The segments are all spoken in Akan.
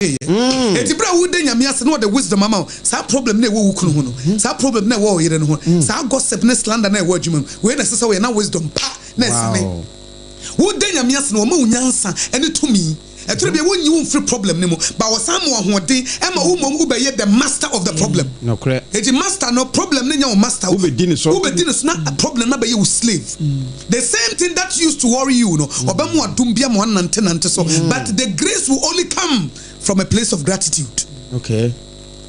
eti bra wo de nyame ase no the wisdom ama sa problem na e wo kunu ho no sa problem na e wo yire no ho sa gossip na slander na e wo adwuma we na sesa we na wisdom pa na esine wo de nyame ase no ma unyansa ene tumi eturu be wonyi wo free problem ne mo ba wo sam wo hoden e ma wo mom be ye the master of the problem no correct eti master no problem ne nya wo master wo be dini so na problem na be ye wo slave the same thing that used to worry you no obamu adum bia mo nante so but the grace will only come from a place of gratitude. Okay.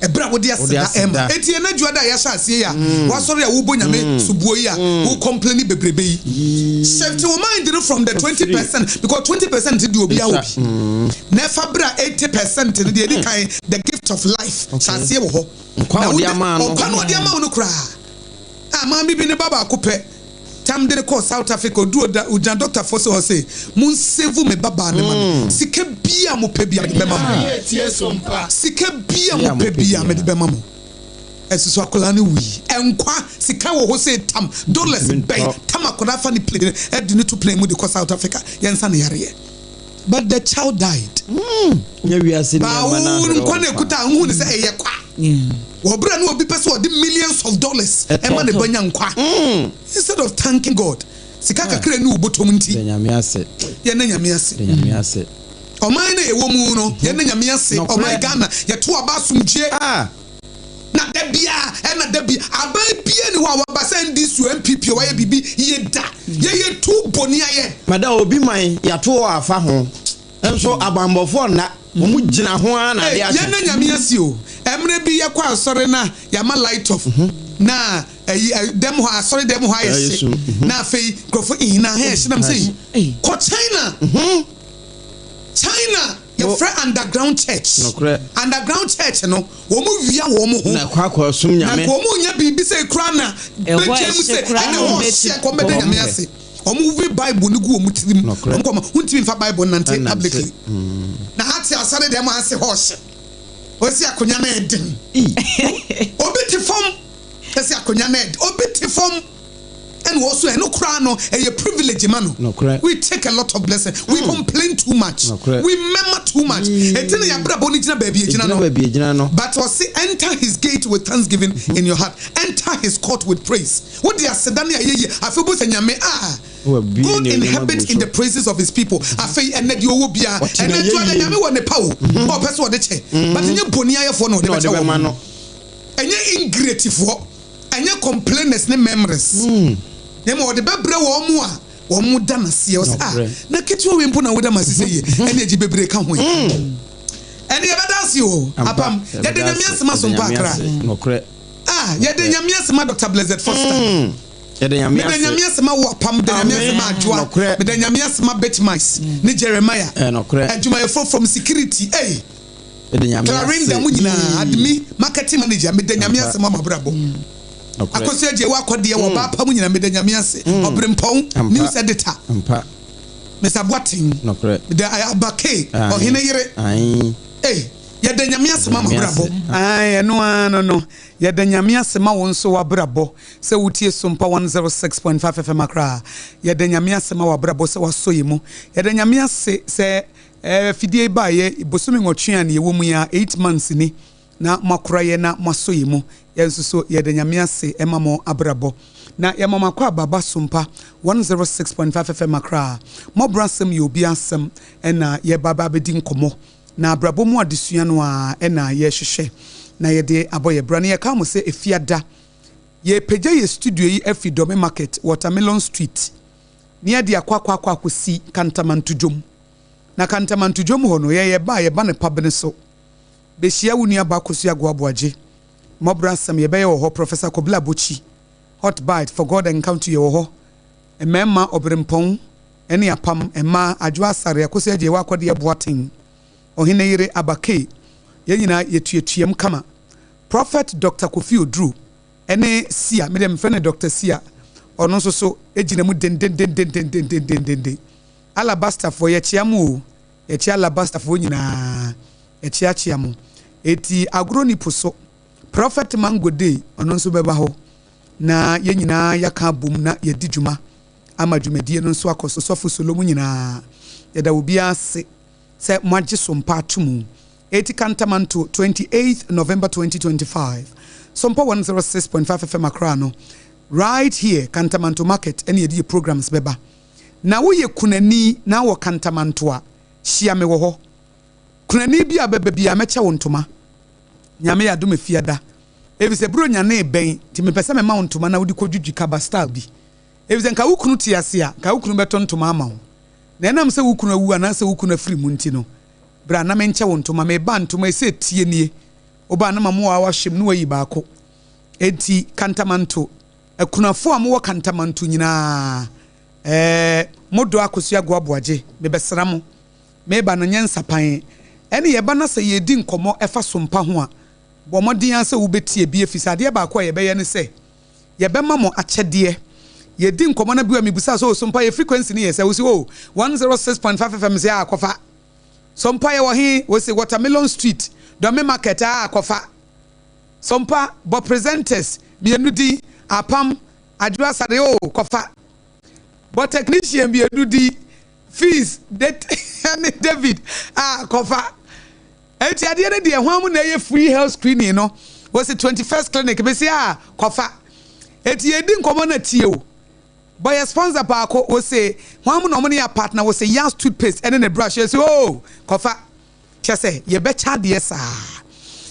Ebra wodi aseda ema. Eti na juada ya sha asie ya. Wa sorry ya wo bonyame subuo ya. Wo complain bebrebe yi. Shift your mind from the 20% because 20% dey obi a obi. Never bra 80% dey dey kan the gift of life. Sha asie wo ho. Kwa odi ama no. Kwa odi ama no kra. Ah ma bi ne baba akopɛ. Tam de ko South Africa do ujan doctor for say mun save me baba ne man sika bia mo pe bia me be mama sika bia mo pe bia me be mama esiso akola ne wi enkwa sika wo ho say tam dollars bay tam akola fa ni play e di to play mu de ko South Africa yensa ne yare but the child died ya wi ase ba won ko na kuta hu ne say eye kwa Wobra no obi pese odi millions of dollars e ma ne banya nkwa instead of thanking God sika kakra ni ubotom nti nyame ase ye na nyame ase oman na ewo mu no ye na nyame ase oman Ghana ye to aba asumje na dabia e na dabia aban bia ni ho aba send this MPP wa ye bibi ye da ye tu boni aye mada obi man ya to afa ho enso abambofo na omu gina ho ana de ase ye na nyame ase o emre bi yakwa asore na yama light off na dem ho asore dem ho ayese na afei krofo na he shinam say ko China your friend underground church no wo mu wia wo mu ho na kwa sum nyame na wo mu nya bibi say kra na bejem say na wo se ko mede nyame ase omu we bible ni gu omu tirim omu ko ma huntimi fa bible nante publicly na hati asore dem ase horse osi akonya na eden obiti form esi akonya na ed obiti form and also no cry no a privilege man we take a lot of blessing we complain too much we murmur too much etene ya bra boni gina baby gina no but was enter his gate with thanksgiving in your heart enter his court with praise what they are sedane ayeye afebo nyame God inhabits in the praises of his people afei enedi owo bia enedi to nyame wo ne pawo o pese wo de che but nye boni ayefo no de be che wo enye ingrateful enye complainers ne memories Nemo wo de bebre wo mu da na se o na ketu we mpo na wo da masise ye ene eji bebre ka ho ene ye bedasi o apam ye de nyame asema so mpa akra ye de nyame asema Dr. Blessed Foster ye de nyame asema wo apam de nyame asema adwoa de nyame asema Betmice ni Jeremiah adwuma from security de nyame Clarinda munyina admi marketing manager me de nyame asema mabrabo akosia je wa kode wo ba pa munyina me de nyame ase obrempon news editor Mr. Boating de abake ohine yire ye de nyame ase ma mabrabo no ye de nyame ase ma won so wabrabo se wutie SOMPA 106.5 FM akra ye de nyame ase ma wabrabo se wasoyimu ye de nyame ase se fidie ba ye bosumi ngotwe an ye wo mu ya 8 months ni na makura ye na masoyimu yensuso ye de nyame ase ema mo abrabo na ya mama kwa baba SOMPA 106.5 FM akra mo brasem ye obi asem ena ye baba bedi nkomo na abrabo mu adesua no a ena ye hwehwe na ye de aboye bra na ye ka mo se efiada ye peje ye studio yi afidome market Watermelon Street ni ye de akwa akosi Kantamantudwom na Kantamantudwom ho no ye ba ne pabene so be hia wunu aba akosi agwaboaje mobrasam ye be ye ho Professor Kobla Bochi hot bite for God encounter ye ho emema obrempon ene apam ema adwa sare akosi aje wa akode ye boaten ohine yire abake ye nyina yetuetuem kama Prophet Dr. Kofi Odru ene sia me dem fene Dr. Sia ono so ejina mu den alabaster for ye chiamu ye chia alabaster for nyina ye chiamu eti agroni puso Prophet Mango Day ono so beba ho na ye nyina yaka bom na ye dijuma amadwumadie no so akoso sofo Solomon nyina ye da obi ase se moagye SOMPA atumu 80 Cantamanto 28th November 2025 SOMPA 106.5 FM Accra right here Cantamanto Market any of programs beba na wo ye kunani na wo Cantamanto a hia me wo ho kunani bia beba bia mecha wo ntoma nyame ya do me fiada ebi se bro nya na ben ti me pese me ma ntoma na wo di kodwudwi kaba style bi ebi se nka wo kunu ti ase a nka wo kunu beto ntoma ama wo na enam se wo kunu awu ana se wo kunu afiri mu nti no bra na me nche wo ntoma me ba ntoma ese tie nie oba na mamu wa hwem no wayi baako enti Cantamanto akunafo amwo Cantamanto nyina modo akosua goaboaje me besra mo me ba no nyensa pan ene ye ba na se ye di nkomo efa sompa ho a bo modin ase wo betie bi efisade ba akwa ye be ye ne se ye be ma mo akyede ye di nkomo na biwa mebusa so sompa ye frequency ni ye se wo si 106.5 FM se akofa sompa ye wo hi wo se Watermelon Street Dome Market akofa sompa bo presenters mienu di apam adwa sare kofa bo technician mienu di fees David kofa enti ade ne de ho am na ye free health screening no was the 21st clinic be say kofa enti edi nkomo na tie o boy sponsor pa ko wo say ho am no mo ne partner wo say Yas toothpaste ene ne brush say kofa chese ye be cha de sa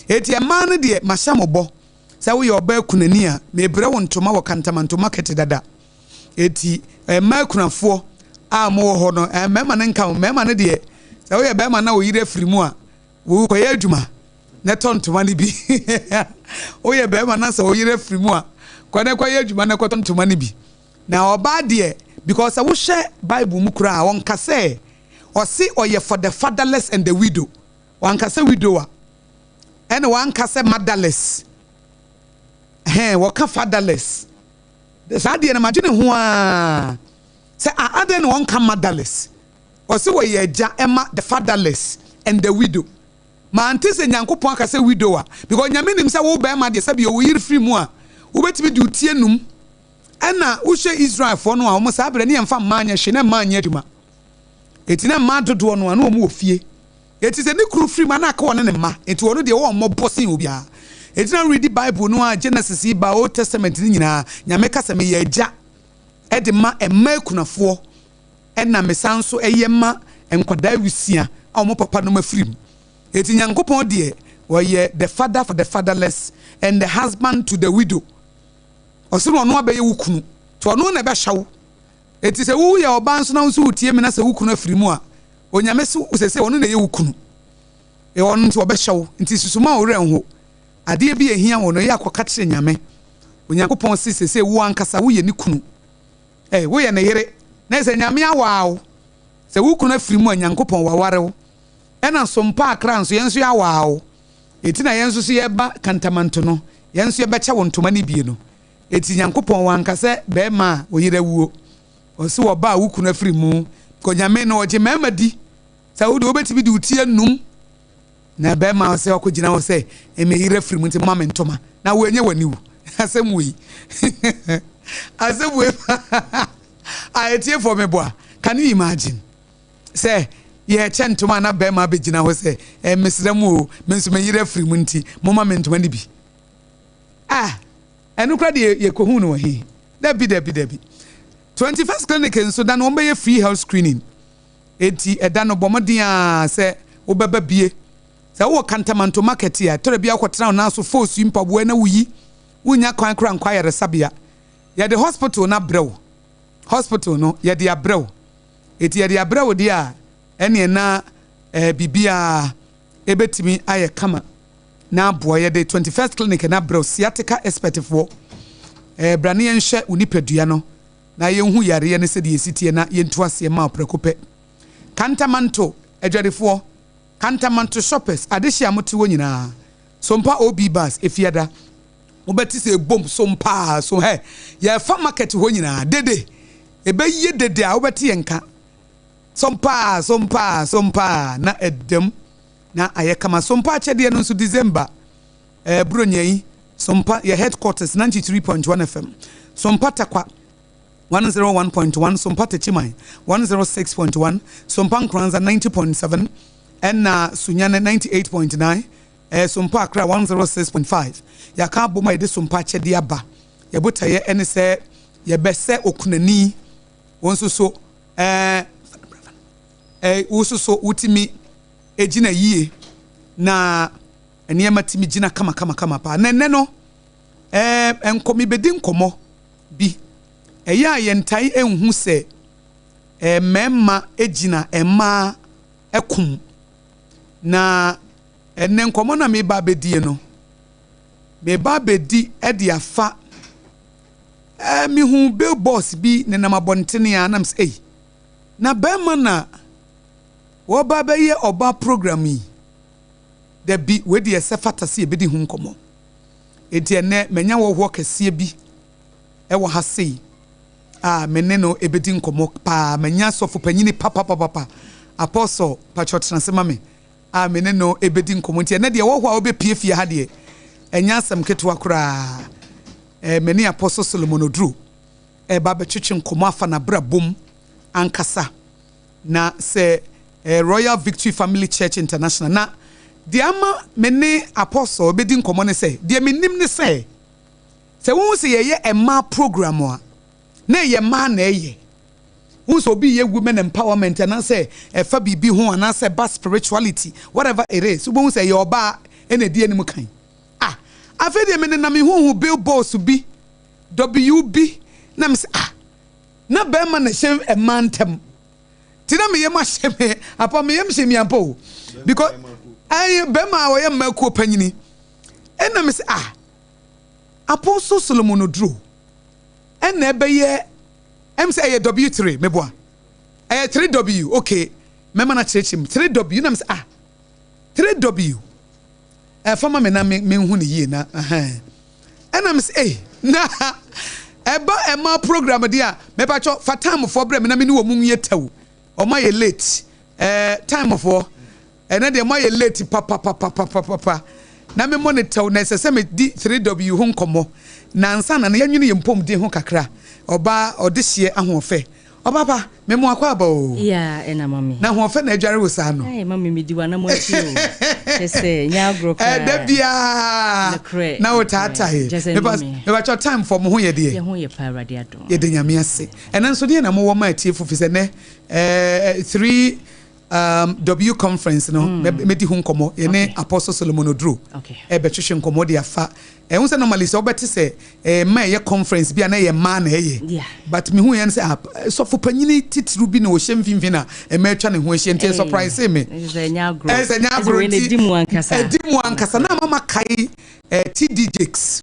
enti e man de mahyamobo say wo ye oba kunani a me bre wo ntoma wo Cantamanto market dada enti ma kunafo a mo ho no mema ne nka mema ne de say wo ye be ma na wo yire firi mu a wo ko ye adwuma ne tontoma ne bi wo ye be ma na say wo yire firi mu a ko ne ko ye adwuma ne ko tontoma ne bi na oba de because wo hwe Bible mu kura won ka say o si oye for the fatherless and the widow wan ka say widower and wan ka say motherless wo ka fatherless sa de na magene ho a say other no wan ka motherless o si wo ye agya ema the fatherless and the widow ma antese nyankopon ka say widower because nyame nim say wo ba ma de say bi wo yiri free mu a wo betimi di utie num ana wo hwe Israel fo no a wo sa abere ne yemfa maanya hwe na maanya aduma etina ma dodo no ana wo mu ofie eti se ne kru free ma na ka wona ne ma eti wo no de wo mo bosin obi a etina read the Bible no a Genesis ba Old Testament ni nyina nyame ka se me ye agya e de ma emma kunafo ena mesanso eyema enkwada wisia a wo papa no ma free eti nyankopon de wo ye the father for the fatherless and the husband to the widow osoro no abaye wukunu to no na be hyawo eti se wo ye oba nso na nso utie me na se wukunu afiri mu a onyame se usese ono na ye wukunu e ono nti obe hyawo nti susuma ore ho ade bi ehia wo no ye akoka kire nyame onyankopon sese wo ankasa wo ye ni kunu wo ye na yere na se nyame awaawo se wukunu afiri mu onyankopon wawarewo ena sompa akra nso yenso ya waawo eti na yenso so ye ba Cantamanto no yenso ye becha wo ntoma ni bie no eti nyankopon wankase be ma oyire wuo osi wo ba wukunu afiri mu ko nyame no oje mema di sa wo de obetibi di utie num na be ma se okogina wo se emeyire afiri mu nti mama ntoma na wo enye waniwu asem yi asem we I tie for me boa can you imagine say ye chentoma na be ma begina wo se mesremu o menso meyire afiri mu nti mama ntoma ni bi enu kra de ye kohun no hi dabi 21st clinic nso da no be free health screening enti eda no bomodin a se obeba bie se wo Cantamanto market ya tore bia kwotena na so force mpaboa na wuyi wunya kwan kra nkwa yare sabia ya the hospital na brew hospital no ya de abrew eti ya de abrew dia ene na bibia ebetimi aye kama na boy ya the 21st clinic na brew sciatica expert for brane yenhwe unipadua no na yenhu yare ne se de yesitie na yentu ase ma prekope Cantamanto adwadefo Cantamanto shoppers adehia mote wo nyina sompa OB bus efiada obeti se bom sompa so ya fa market ho nyina dede ebeyi dede a obeti yenka sompa na edem na ayekama sompa chede no so December bronyai sompa your headquarters 93.1 FM sompa takwa 101.1 sompa techimai 106.1 sompa nkranza 90.7 ɛna Sunyane 98.9 SOMPA Accra 106.5 yaka boma yede SOMPA chede aba yebotaye ene se yebese okunani wonsoso wososo utimi ejina yie na enema timi jina kama pa nenne no enkomi bedi nkomo bi eya yentai enhu se memma ejina emma ekum na enne nkomo na me ba bedie no me ba bedi e de afa mi hu bill boss bi ne na mabontene ya nam say na bema na wo ba be ye oba program yi de bi we de se fatase e bedi hu nkomo enti enne menya wo ho kese bi e wo ha sei menne no e bedi nkomo pa menya sofo panyini papa apostle pacho transema me menne no e bedi nkomo enti enne de wo ho a obepie fie ha de enya asem keto akura many apostle Solomon Odru ba betwetwe nkomo afa na brabom ankasa na se Royal Victory Family Church International na de ama many apostle obedi nkomo ne se de menim ne se wo se ye ema program a na ye ma na ye wo so bi ye women empowerment na se fa bibi ho na se ba spirituality whatever it is wo se ye oba ene die anim kan afede me na me hu bill boss bi WB na me na be ma na hye e mantem ti na me ye ma hye me apa me ye hye me ampo because ai be ma wo ye ma ku panyini e na me say Apostle Solomon Odru e na be ye em say ye W3 me boa 3W okay me ma na chirechim 3W na me say 3W fama me na me hu ne yie na ena me say na ema program dia me pa cho fa time for bre me na me ni wo mu ye taw o ma ye late time for ena de ma ye late papa na me monitor na se me di 3W hu nkomo na ansa na ya nwini ye mpom de hu kakra oba odehye ahofe Obaba, me mo akwa ba o. Yeah, ena mami. Na ho fe na adware wo sa no. Eh mami me diwa na mo ati o. Ese nya agro ka. Da bia. Na wo tata he. Me ba cho time for mo ho ye de. Ye ho ye pa awade adom. Ye de nyame ase. Ena nso de na mo wo ma atie fufi se ne 3 W conference no me di hu nkomo ye ne Apostle Solomon Odru. Okay. Betwehwe nkomo de afa. Ehun se normally se obeti se ma ye conference bia na ye ma na ye. Yeah. But me hu ye say so for panyini titru bi na o hyem finfina ma atwa ne ho ahye ntie surprise me. Enya agro. Enya agro. Edi mu ankasa. Edi mu ankasa na mama kai TDJs.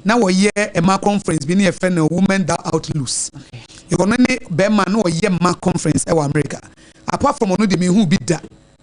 Na wo ye ma conference bi na ye fe na women that out loose. Okay. E kono ne be ma na wo ye ma conference e wa America. Apart from onu de me hu bi da.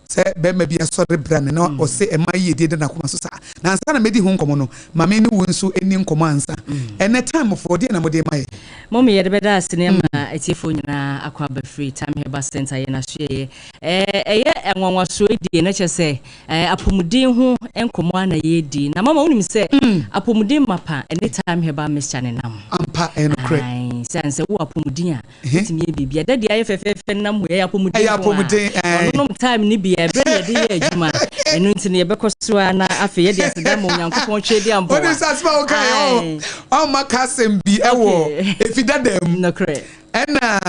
Se be ma bia sori brane na o se e ma yedie de na koma so sa na ansa na medi hu nkomo no ma me ni wo nso eni nkomo ansa ene time for de na mo de ma ye mommy ye de beda asene ma etiefo nyina akwa ba free time heba center ye na so ye eye enwanwa so die na che se apomudin hu enkomo ana ye di na mama unim se apomudin mapa any time heba Mr. Nenam ampa eno kre sense wo apomudin a etimi ye bibia da dia ye fefefe na mo ye apomudin no time ni bia bre de ye adwuma enu ntine ye bekoso na afi ye de aseda mo nyankopon twedi ampo what is that small okay o makasem bi ewo efidadam no kre ena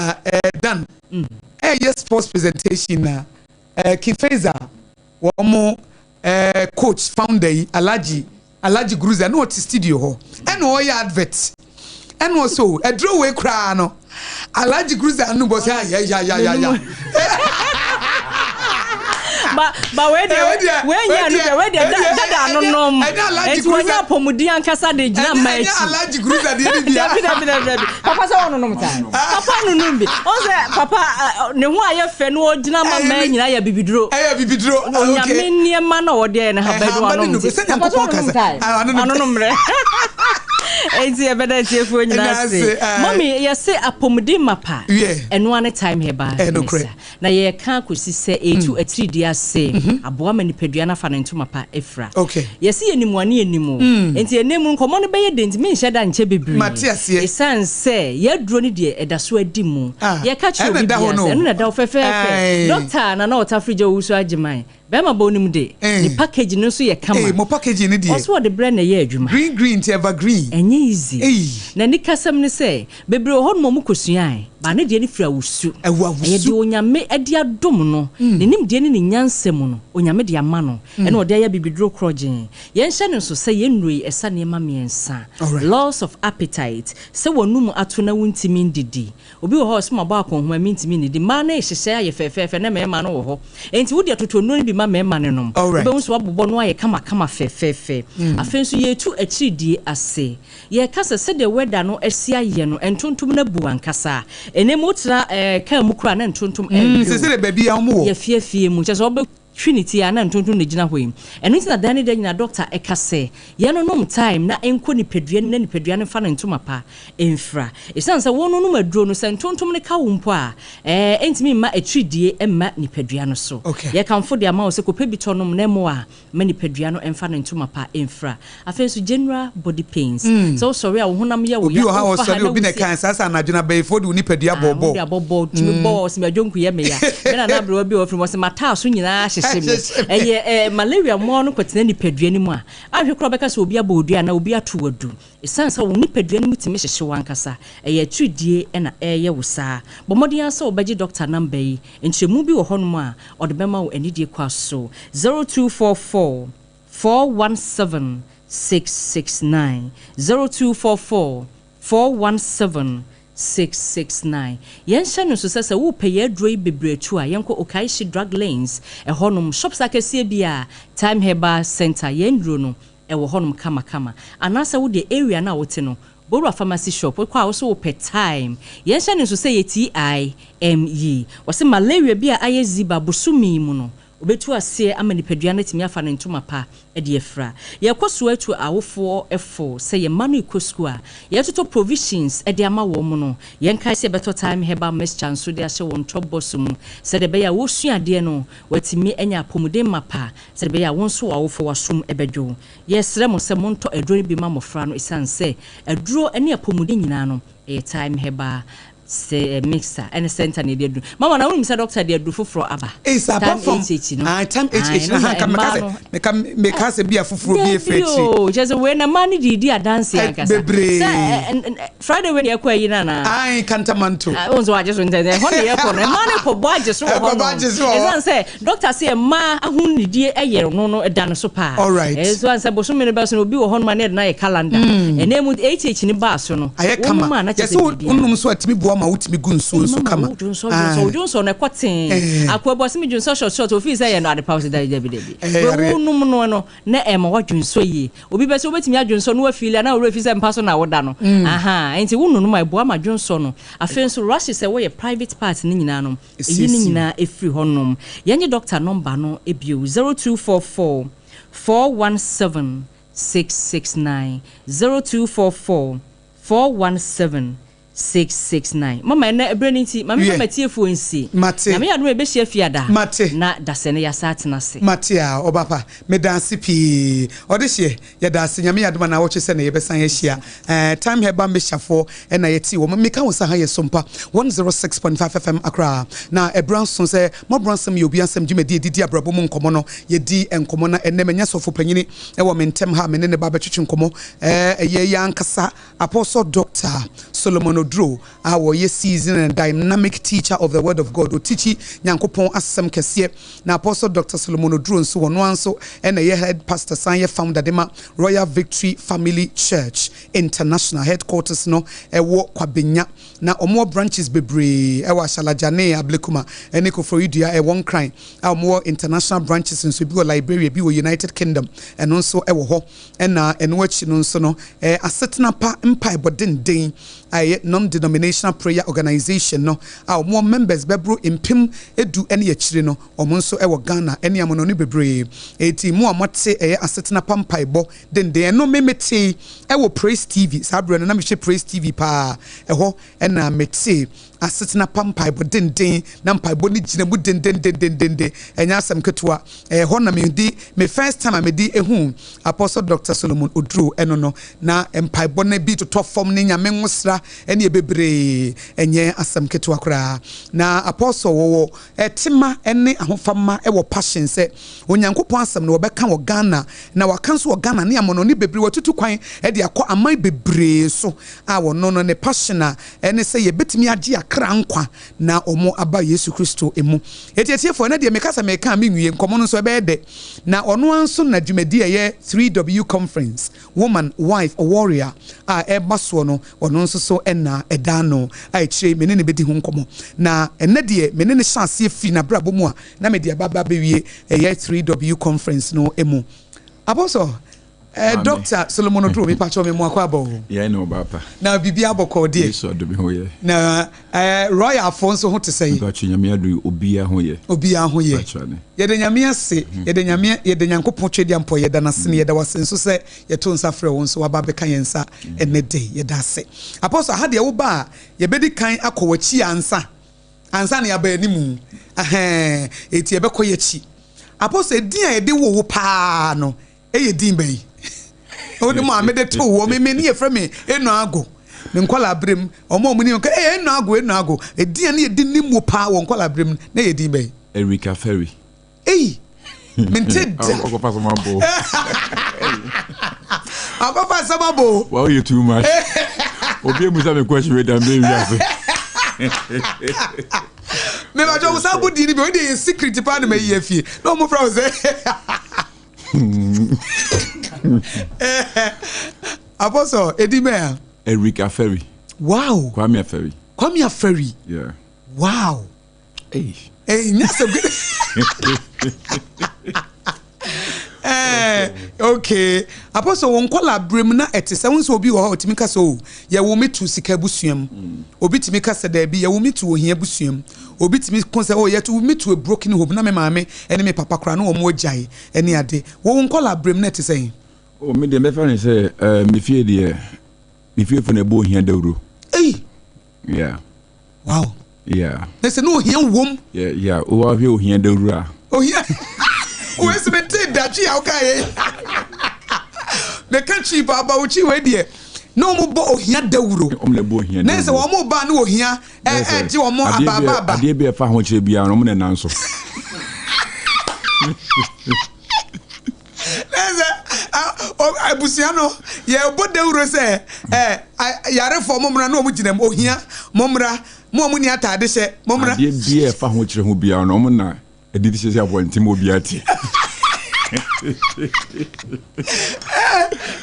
dan yes sports presentation na Kifeza wo mo coach founder Alaji Gruza no studio ho ena o ya advert ena also e draw we kra no Alaji Gruza no bo say ya But where dada no nom enti wonya pomudi ankasa de gina mai Alaji Gruza de bia papa say wono nom time papa no nom bi on say papa ne ho aye fe no gina mama nyina ya bibiduro okay nya mennie ma na wo de na ha bedo anom papa so nom time anom re enti e beda tiefo nyina se mommy ye say apomudi mapa eno ane time he ba na ye ka kosi se etu atridi ase aboa manipedua na fa na ntuma pa efra ye se enimwane enimu enti enemu nkomo no beye denti me nhye da nche bebiri esan se ye duro ni de edaso adimu ye ka chi obi bia eno na da ofefe doctor na otafrije wusu agiman Bema bonim de. The package no so ye kama. Mo package ni de. Also the brand na ye adwuma. Green to evergreen. Enye easy. Na ni kasam ne say bebre ho no mo kosuan. Ba ne de ni fira wusu. Ye de onyame ade adom no. Ne nim de ni nyansem no. Onyame de ama no. E na ode aya bibidro krogen. Ye nhye ne so say ye nnui esa ne ma miensa. Loss of appetite. Se wonum ato na wuntimi ndidi. Obi wo ho so ba akon ho amintimi ndidi. Ma na ehye aye fefefe na mema no wo ho. Enti wo de atoto no bi ma mema ne nom. Obe nso abobọ no aye kama fefefe. Afenso ye tu achidie ase. Ye kasa se de weather no asia ye no entontom na bu ankasa. Enemu tra kan mu kura na entontom se de baby amu ye fiefie mu cheso obe Trinity ana ntonto ne gina hoim eno ntina dane de nyina doctor ekase ye no nom time na enko ni pedua na ni pedua ne fa na ntoma pa enfra esansa wono no maduro no se ntontom ne ka wo mpo a entimi ma atridie emma ni pedua no so ye kanfo de ama wo se ko pebito nom na mo a ma ni pedua no emfa na ntoma pa enfra afenso general body pains so sorry a wo honam ye wo ya obi ha wo sorry obi ne kan sasa na dwena be fo de ni pedua bobo ya bobo timi bo se madwonku ye me ya na na bro obi ofri mo se mata so nyina malaria mo no kwetena ni pedua ni mu a ahwe kro beka se obi abodua na obi atoadu esansa wo ni pedua ni mutime hyehye wankasa atridie na ye wosa bomodi ansa obaji doctor number yi enchemu bi wo honom a odebema wo anidie kwaso 0244 417 669 0244 417 669 yensha no so sese wo pay adroi bebretu a yenko okaishi drug lanes honum shops akese bia time herbal center yendro no wo honum kama anasa wo de area na wote no Borwa pharmacy shop kwa also per time yensha no so say TIME wose malaria bia ayeziba bosumi mu no obetu ase amani pedua na timi afa ne ntoma pa de efra ye kwaso atu awofo efo say ye manu ikosku a ye toto provisions de ama wo mu no ye nkai se beto time heba mes chance de ase won top boss mu se de be ya wo suade no watimi anya pomuden mapa se de be ya won so awofo wasum ebedwo ye sre mo se monto edro bi ma mofra no isanse edro ene apomuden nyina no e time heba say mixer and center ne dey do mama na woni say doctor dey do foforo aba apart from time HH na hanka me ka say bia foforo bi efrechi just we na man di dance yakasa Friday when you kwa yi na kantamanto onzo ajeso ntende ho ne yeko no man ko bo ajeso ho no say doctor say ma ahun ni die eye no edan so pa so an say bo so me be so obi wo ho no man na calendar enemu HH ni ba so no aye kama yes unum so atimi bo ma wutimi gunso so kama Junso na kwatin akwabo simi junso short office say no ade pause da debi unum no na ema wadwunso yi obi be se obetimi adwunso no afili na ora office mpa so na woda no enti wununu ma ebo ama dwunso no afenso rush say we private part ni nyina no eyi ni nyina efri honum yenye doctor number no ebio 0244 417 669 0244 417 669 mama na ebreniti mama matie fo nsi na me ya no ebe hia fiada na dasene ya satena se matia obapa me dance pi odehie ya dance nyame ya doma na wo chese na ye besan ya hia time heba me hyafo na ye ti wo me ka wo sa ha ye sompa 106.5 FM Accra na ebranson se mo bransam ye obi ansam djumedi didi abrabo mu nkomo no ye di enkomo na enne menya sofo panyini e wo me ntem ha me ne ba betwetwe nkomo ye yankasa apostle doctor Solomon our year season and dynamic teacher of the word of God o teach nyankopon asem kese na apostle Dr. Solomon Oduro nso wono anso and a head pastor Sanye founder dema Royal Victory Family Church International headquarters no ewo kwabenya na omo branches bebre ewa Shalajane Ablekuma eniko for idua e one crime omo international branches nso bi Liberia bi United Kingdom and also ewo ho na enwachi no nso no asetna pa empire bodin den aye non-denominational prayer organization no more members bebro impim edu ene yachire no omonso ewo Ghana ene amono ni bebre eti mu amote asetena pampaibo den no memete ewo Praise TV sabre na mehwe Praise TV pa eho ena mete asetena pampaibo den na mpaibo ni gina mu den enya asem ketua ho na me first time amedi ehu Apostle Dr. Solomon Oduro eno no na mpaibo na bi to top form ni nyame nwosra ene bebre enye asem ketewa kra na apostle wo etima ene ahofama e wo passion se onyankopon asem no obeka wo Ghana na wakanso wo Ghana ne amono ne bebre watutu kwan e de akọ aman bebre so a wo no ne passion a ene se ye betimi age akra nkwa na omo aba Yesu Kristo emu etietiefo na de mekasa meka menwie nkomo no so be de na ono anso na dwumadi ye 3W conference woman wife a warrior a ebaso no ono nso so ena edano a chire menene bedi ho nkomo na ene de menene chance efi na brabo mu a na me de baba bewie ye 3W conference no emu aboso Dr. Solomon Odro me pacho me mo akwabo yeah no baba na bibi aboko de so do me ho ye na Roy Afonso ho te say pacho nyame adu obia ho ye ye de nyame ase ye de nyame ye de nyankopon twedi ampo ye da na sene ye da wasenso se ye to nsa frɛ won so waba beka yensa ene de ye da se apostle ha de wo ba ye bedi kan akɔwachi ansa na ya ba animu eti ye bekɔ ye chi apostle din a ye de wo pa no eye din bai Odi mo amede to wo me ni efre me enu ago me nkola brem omo mu ni nka enu ago edin na yedi ni mu pa wo nkola brem na yedi bai Erika Ferry minted Okofa Samabo Okofa Samabo wow you too much obi mu sa me question we dan be wiase me ba jo sa budi ni be we dey secret pa na me yefie no mo fra say Apostle Edimea Erika Ferry. Wow. Kwame Ferry. Yeah. Wow. Hey, that's a good. Okay. Apostle won kola brem na etese won so obi wo ha otimi ka so ye wo metu sika busuam. Obi timi ka se da bi ye wo metu ohia busuam. Obi timi kon se ye to metu a broken home na me maame ene me papa kra no omo agyae ene ade. Wo won kola brem na etese oh, me de me fa say me fie de me fie for na bo ohia dawro. Yeah. Wow. Yeah. They say no ohia wom. Yeah. O wa hwe ohia dawro a. Ohia. O esmente dachi awkae. Me kan chi baba uchi we de no mo bo ohia dawro. O me bo ohia. Na say wo mo ba na ohia je wo mo ababa. Ade be fa ho kire bia no mo na nanso. Abusiano ye bode uro se yare fo momra no mu ginem ohia momra mo mu ni atade hye momra de bia fa ho kire ho bia no mo na edidi hye abonti mo bia ti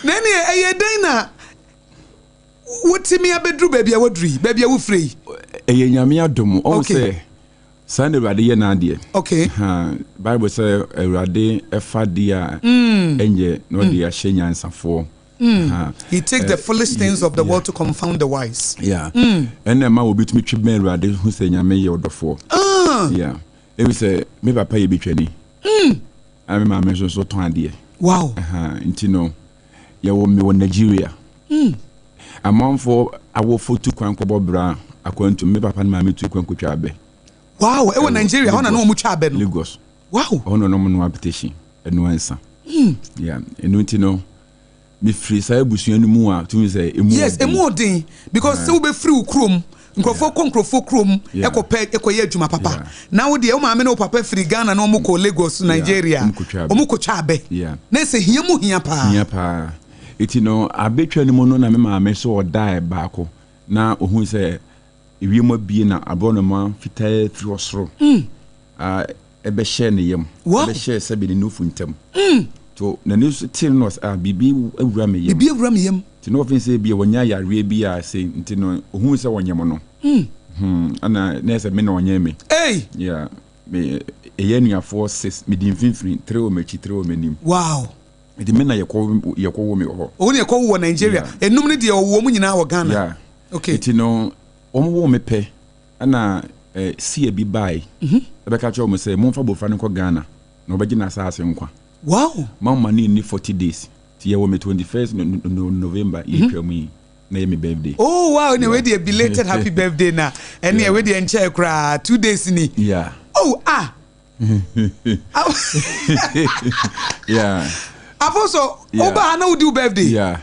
nani den na wotimi abedru babia wodri babia wo frei nyame adom o se Sunday rade ye na ade okay Bible say rade efa dia enje no dia hye nyansafo he takes the foolish things of the world to confound the wise and ma obi tumi twi rade hu se nyame ye odofo e say me papa ye bitwani ame ma me so ton ade wow intino ye wo me wo Nigeria amonfo awofo tu kwan ko bobra akwantu me papa na ma me tu kwan ko twa abe. Wow, e wo Nigeria hona no mu twa abe no. Lagos. Wow. Hona no no application enu ansa. Yeah, enu ntino me free sa ebusuan no mu a tumi say emu. Yes, emu odin because se wo be free ukrom. Nkrofo krom ekoye adwuma papa. Na wo de wo maame no papa free Ghana no mo ko Lagos Nigeria. Omo ko twa abe. Na se hia mu hia pa. Hia pa. Etino abetwa ni mo no na me maame so odae baako. Na ohun say ewie mo bie na abonoma fitaa fi osoro ebe share ne yam ebe share sabi ne nufu ntem to na ne till nos bibi awura me yam ti no fin say bia wonya yare bia say ntino ohun say wonyam no ana na say me na wonya me yeah me eyenuafo 6 me di mfinfini 3 o mechi 3 o menim wow edi me na yekwo me ho o ne yekwo wo Nigeria enum ne de wo mu nyina wo Ghana yeah okay tino omo me pe ana see bi bai ebeka cho mo say momfa bofra ne ko Ghana na obeji na asase nkwa wow mama ni 40 days ti ye wo me 21st November yetwamu na ye me birthday oh wow ne we dey belated happy birthday na and we dey enche kra 2 days ni yeah oh yeah Apostle oba na wo do birthday yeah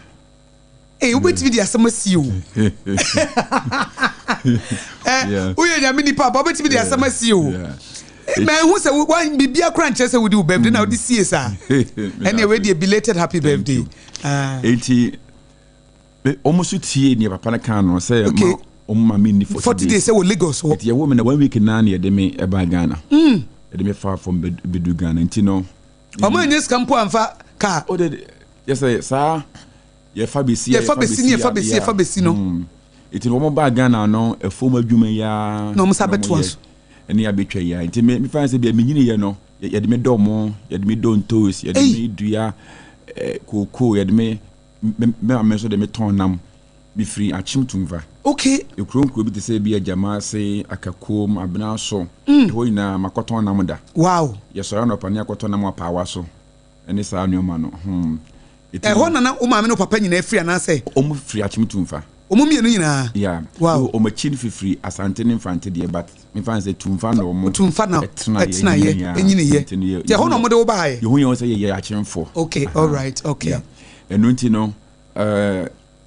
eh wobetimi di asama si o uye nyame ni papa wobetimi di asama si o man who say one bibia crunch say we do birthday now this year sir anyway the belated happy birthday enti almost tie ni papa na kan no say ma me ni 40 days say we Lagos enti ye woman 1 week na na de me e ba Ghana de me far from bedu Ghana enti no omo nyes kampo amfa ka o de yes sir ye fa besi no enti no mo ba Ghana no e fo ma adwuma ya no mo sabeto aso eni abetwa ya enti me fa say bia menyini ye no ye de me domo ye de me don toast ye de me dua koko ye de me so de me ton nam bi free achimtumva okay ekronko bi te say bia jama say akakom abna so ho ina makoton nam da wow ye so na pani akoton nam apawa so eni sa anoma no ho na o ma me no papa nyina free na say o mu free achimtumva omo mienu nyina yeah wow o machin free asante ne mfante de but me fan say tumfa na o mo tumfa na etna ye enyine ye ye ho no mo de wo ba ye ye ho ye say ye achimfo okay all right okay enu nti no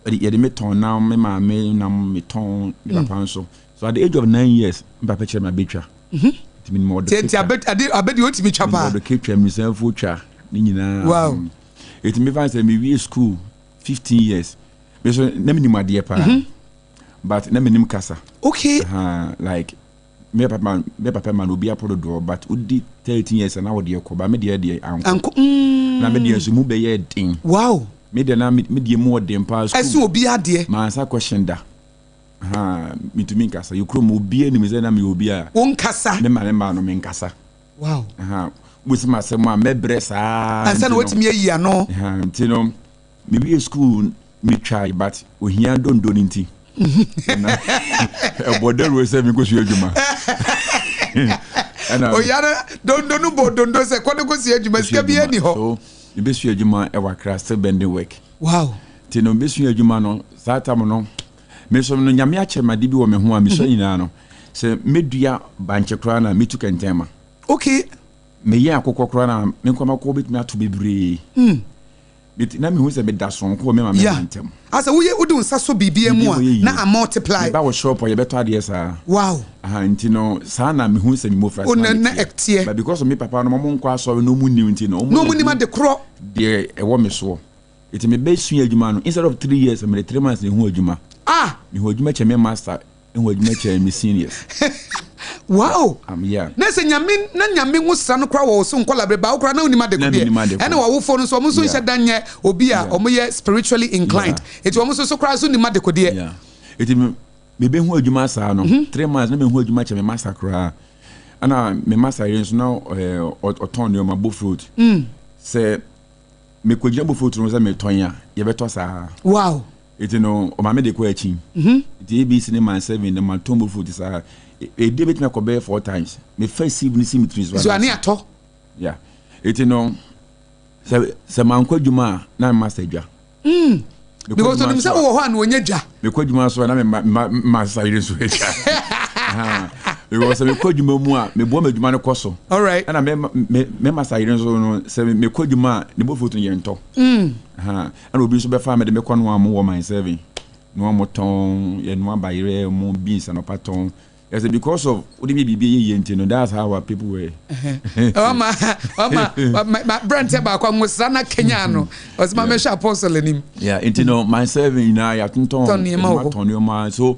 ye de me ton na me ma me na me ton me papa so at the age of 9 years me papa chere ma betwa ti me mo de ti abedi o ti mi twa pa de ketwa me self o twa ni nyina wow it me fan say me we school 15 years because na me ni made pa but na me nim kasa okay like me papa man obi apodo do but udi 13 years na wo de ko ba me de anko na me de so mu be ye din wow me de na me de mu odin pa school eso obi ade ma answer question da me to me kasa you krom obi ani me say na me obi a won kasa me ma no me kasa wow with my say ma me bresa ansa na wetimi ayi ano you know me be school me try but ohia dondo nti na e border we say me go su adwuma o yara dondo no bodondo se kwado go su adwuma sika bi ani ho so me be su adwuma e wakra still bending work wow ti no be su adwuma no satam no me so no nyame a chemade bi wo me ho a me so nyina no se medua banche kra na me tu kentema okay me ye akokọ kra na me nkoma ko betumi ato bebre bit na me hu se be da so ko me ma me ntem asa wo ye udun saso bibia mu a na a multiply ba wo shop ye beto ade sa wow nti no sa na me hu se me mo fra na ektie but because of me papa no mo nkwa so no mu ni nti no mu ni ma de kro de e wo me so it me be su adwuma no instead of 3 years me 3 months ne hu adwuma me hu adwuma che me master e hu adwuma che me seniors wow yeah na se nyame ngusra no kra wo so nkola bre ba wo kra na onima de ko de ene wo fo no so mo so nche danye obi a omo ye spiritually inclined eti wo mo so kra so onima de ko de yeah eti me be hu adwuma sa no 3 months na me hu adwuma che me master kra ana me master yen so na oton ne ma bo fruit se me ko jabo fruit no se me tonya ye beto sa wow eti no o ma me de ko achi eti ABC ne man 7 ne man tombo fruit sa e debit me ko be 4 times me first see symmetries so ani ato yeah eti no se man ko djuma na master dwa because no me say wo ho an onya dwa me ko djuma so na me master ire so dwa because me ko djuma mu a me bo me djuma ne koso all right and me master ire so no se me ko djuma ne bo foto ye nto and obi so be fa me de me ko no am wo man 7 no am ton ye no abayire mo beans and opaton. Yes, because of what do you be that's how our people were. My brand teba kwa ngusana Kenyano. Was my mesha apostle in him. Yeah, my serving na ya ton so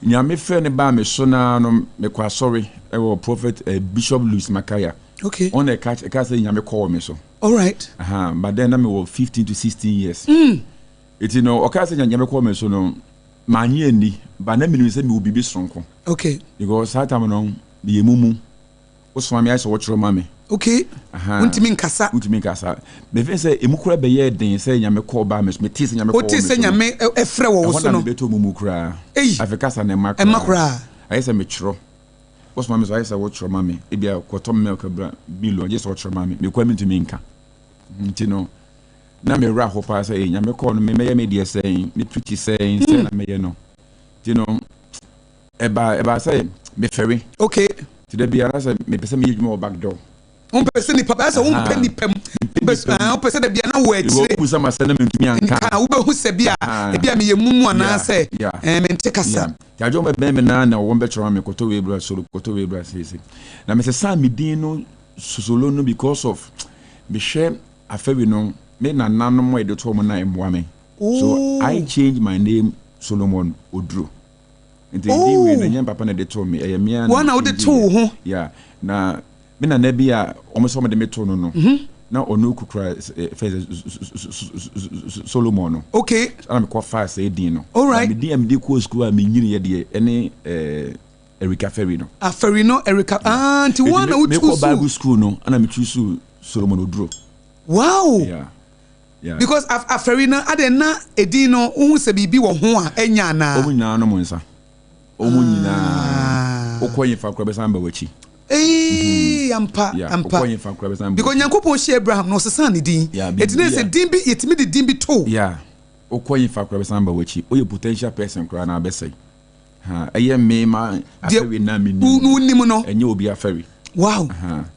nyame fe ne ba me so na no me kwa sorry e wo prophet Bishop Louis Makaya. Okay. On the catch say nyame call me so. All right. But then I was 15 to 16 years. Okay say nyame call me so no manye ni ba na me say me obi bi sonko. Okay. Because that time no be emumu. O so me aso wo chiro mame. Okay. Untimi nkasa. Me fe say emukura be ye den say nyame call ba me me tise nyame call. O tise nyame efre wo so no. Na be to mumukura. Africa sa na makura. Makura. Ayi say me chiro. O so mame so ayi say wo chiro mame. E bia kotom milk bra bilo je so wo chiro mame. Me kwa me ntimi nka. Ntino na me ra ho pa say nyame call no me me dey say me preach say na me ye no. Ntino eba say me ferry. Okay. Today be anasa me pese me yidwuma back door. person ni papa so umpe ni pem person da bia na wo akire wo sama sene mentumi anka wo be hu se bia e bia me yemumu ana se mente kasa ya jo be me na wo be choro me koto we bra solo koto we bra sisi na me se sa me din no susolo no because of me share afawi no me na nanom e de to mo na emwa me so I changed my name Solomon Odro nti di we no nyam papa na de to me e me na wana wo de to ho yeah na me na bi a omo me de me to no na onu kukura Solomon no okay ana me ko fa say din no all right me di ko school a me nyiri ye de ene Erica Ferry no Ferry no Erica nti wana wo me ko Bible school no ana me choose Solomon Odro wow yeah because Ferry no ade na edin no hu se bibi wo ho a enya na omu nyina no mo nsa omu nyina okoyin fa kura be samba wachi ampa because Nyankopon shi Abraham no sesa ne din etine se din bi yetimi de din bi to okoyin fa kura be samba wachi oye potential person kura na be say eye me ma aferi na me nim no enye obi aferi wow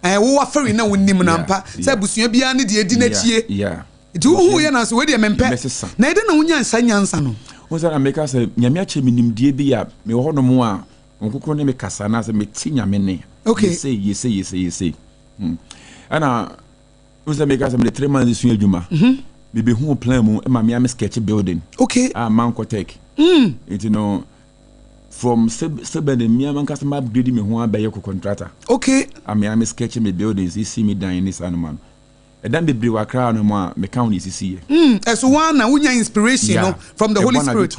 wo aferi na wonnim na ampa say busua bia ne de edi na chie it hu ye na so we de mempe na ede na wonya nsanyansa no wonsa na make say nyame ache minim die bi ya me ho no mo a onkokro ne me kasa na say me ti nyame ne okay you say ana wonsa make say me 3 months sua adwuma me be hu plan mu e ma me am sketch building okay Mankotech it you know from Sebede me am kasa ma upgrade me ho abaye ko contractor okay me am sketch me buildings you see me down in this animal and then be wa crowd no more me count is see so one na unya inspiration no from the Holy Spirit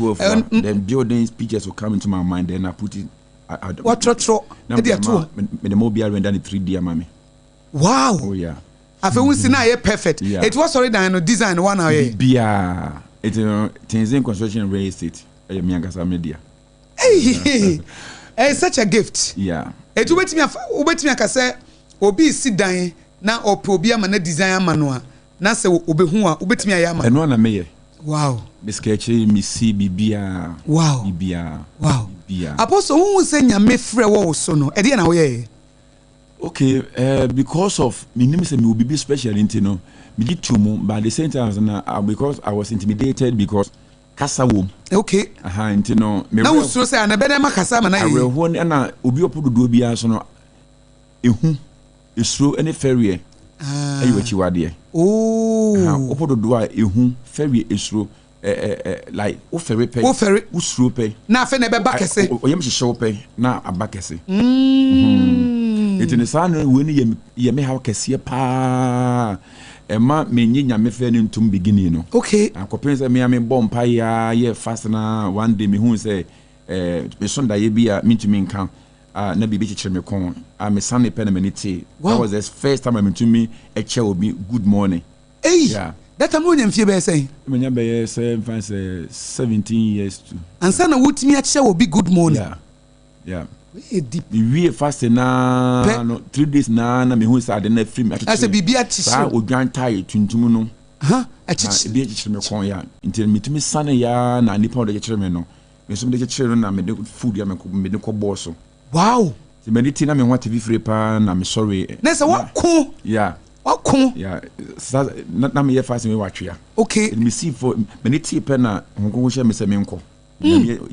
then buildings pictures will come into my mind then I put it what trotro e dey to me the mobile render 3D amame wow oh yeah afa won na ye perfect it was already no design one now bia it things in construction real estate e me angasa media it's such a gift it ubetimi akase obi si dan na obi ama na design ama no a na se obehu a ubetimi aye ama eno na meye wow be sketch mi si bibia wow bibia apostle who say nyame frɛ wo so no e de na wo ye okay because of me nim say me will be special into no me did two mo but at the same time because I was intimidated because kasa wo okay into no me na wo so say na be na makasa ma na ye areho na obi opododo bia so no ehu esuro ene ferry ayi wachi wade opododo a ehu ferry esuro like o ferry pay o suro pay na afa na be ba kese oyem hyehyɛ pay na aba kese etine sa no we ni ye me ha kese pa ema menye nyame fe ne ntum beginning no okay akopense me am bompa ya ye fast na one day me hu say me sonda ye bia mintumi nkan na bibi chichire me kon me sane pen me niti that was the first time I met me a chair with me good morning that time when you be say me nya be say 17 years too and sana wutimi a chair will be good morning deep we fast na no 3 days na me hu say na free me as a bibi a chichire odwan tai tuntum no a chichire bi chichire me kon ya until me tumi sane ya na nipa de chichire me no me so me de chichire no na me de food ya me de ko boss wow the mediti na me want TV free pa na me sorry na say wako na me ye fast me watwea okay me see for mediti pa na honko hye me se me nko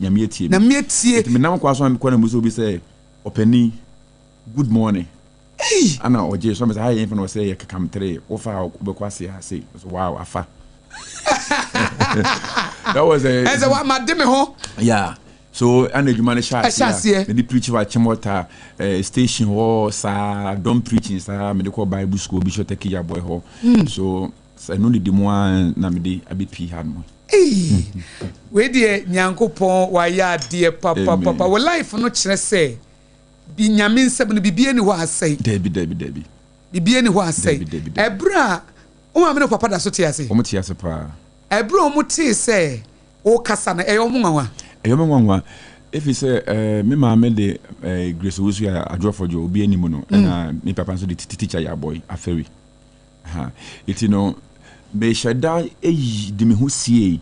nyame etie na me etie me nam kwa so me kwa na muso bi say opani good morning ana oje so me say hi info say ye kakam 3 wo fa wo kwa say say wow afa that was as a what madame ho so and the man share the preach about chimota station or sa don't preaching sa me call Bible school bishop take ya boy ho so no need mo na me dey abepi han mo we dey Nyankopon wa ya de papa we life no kire say bi nyame nsem no bibie ni ho asai debi bibie ni ho asai ebra o ma me no papa da so tie ase o mo tie ase pa ebra o mo tie say o kasa na e o mo nwa Eyomwa if you say me ma me de Grace Wusu ya adrofojo obi animu no na me papa so de teacher ya boy aferi it you know be shada de me hu sie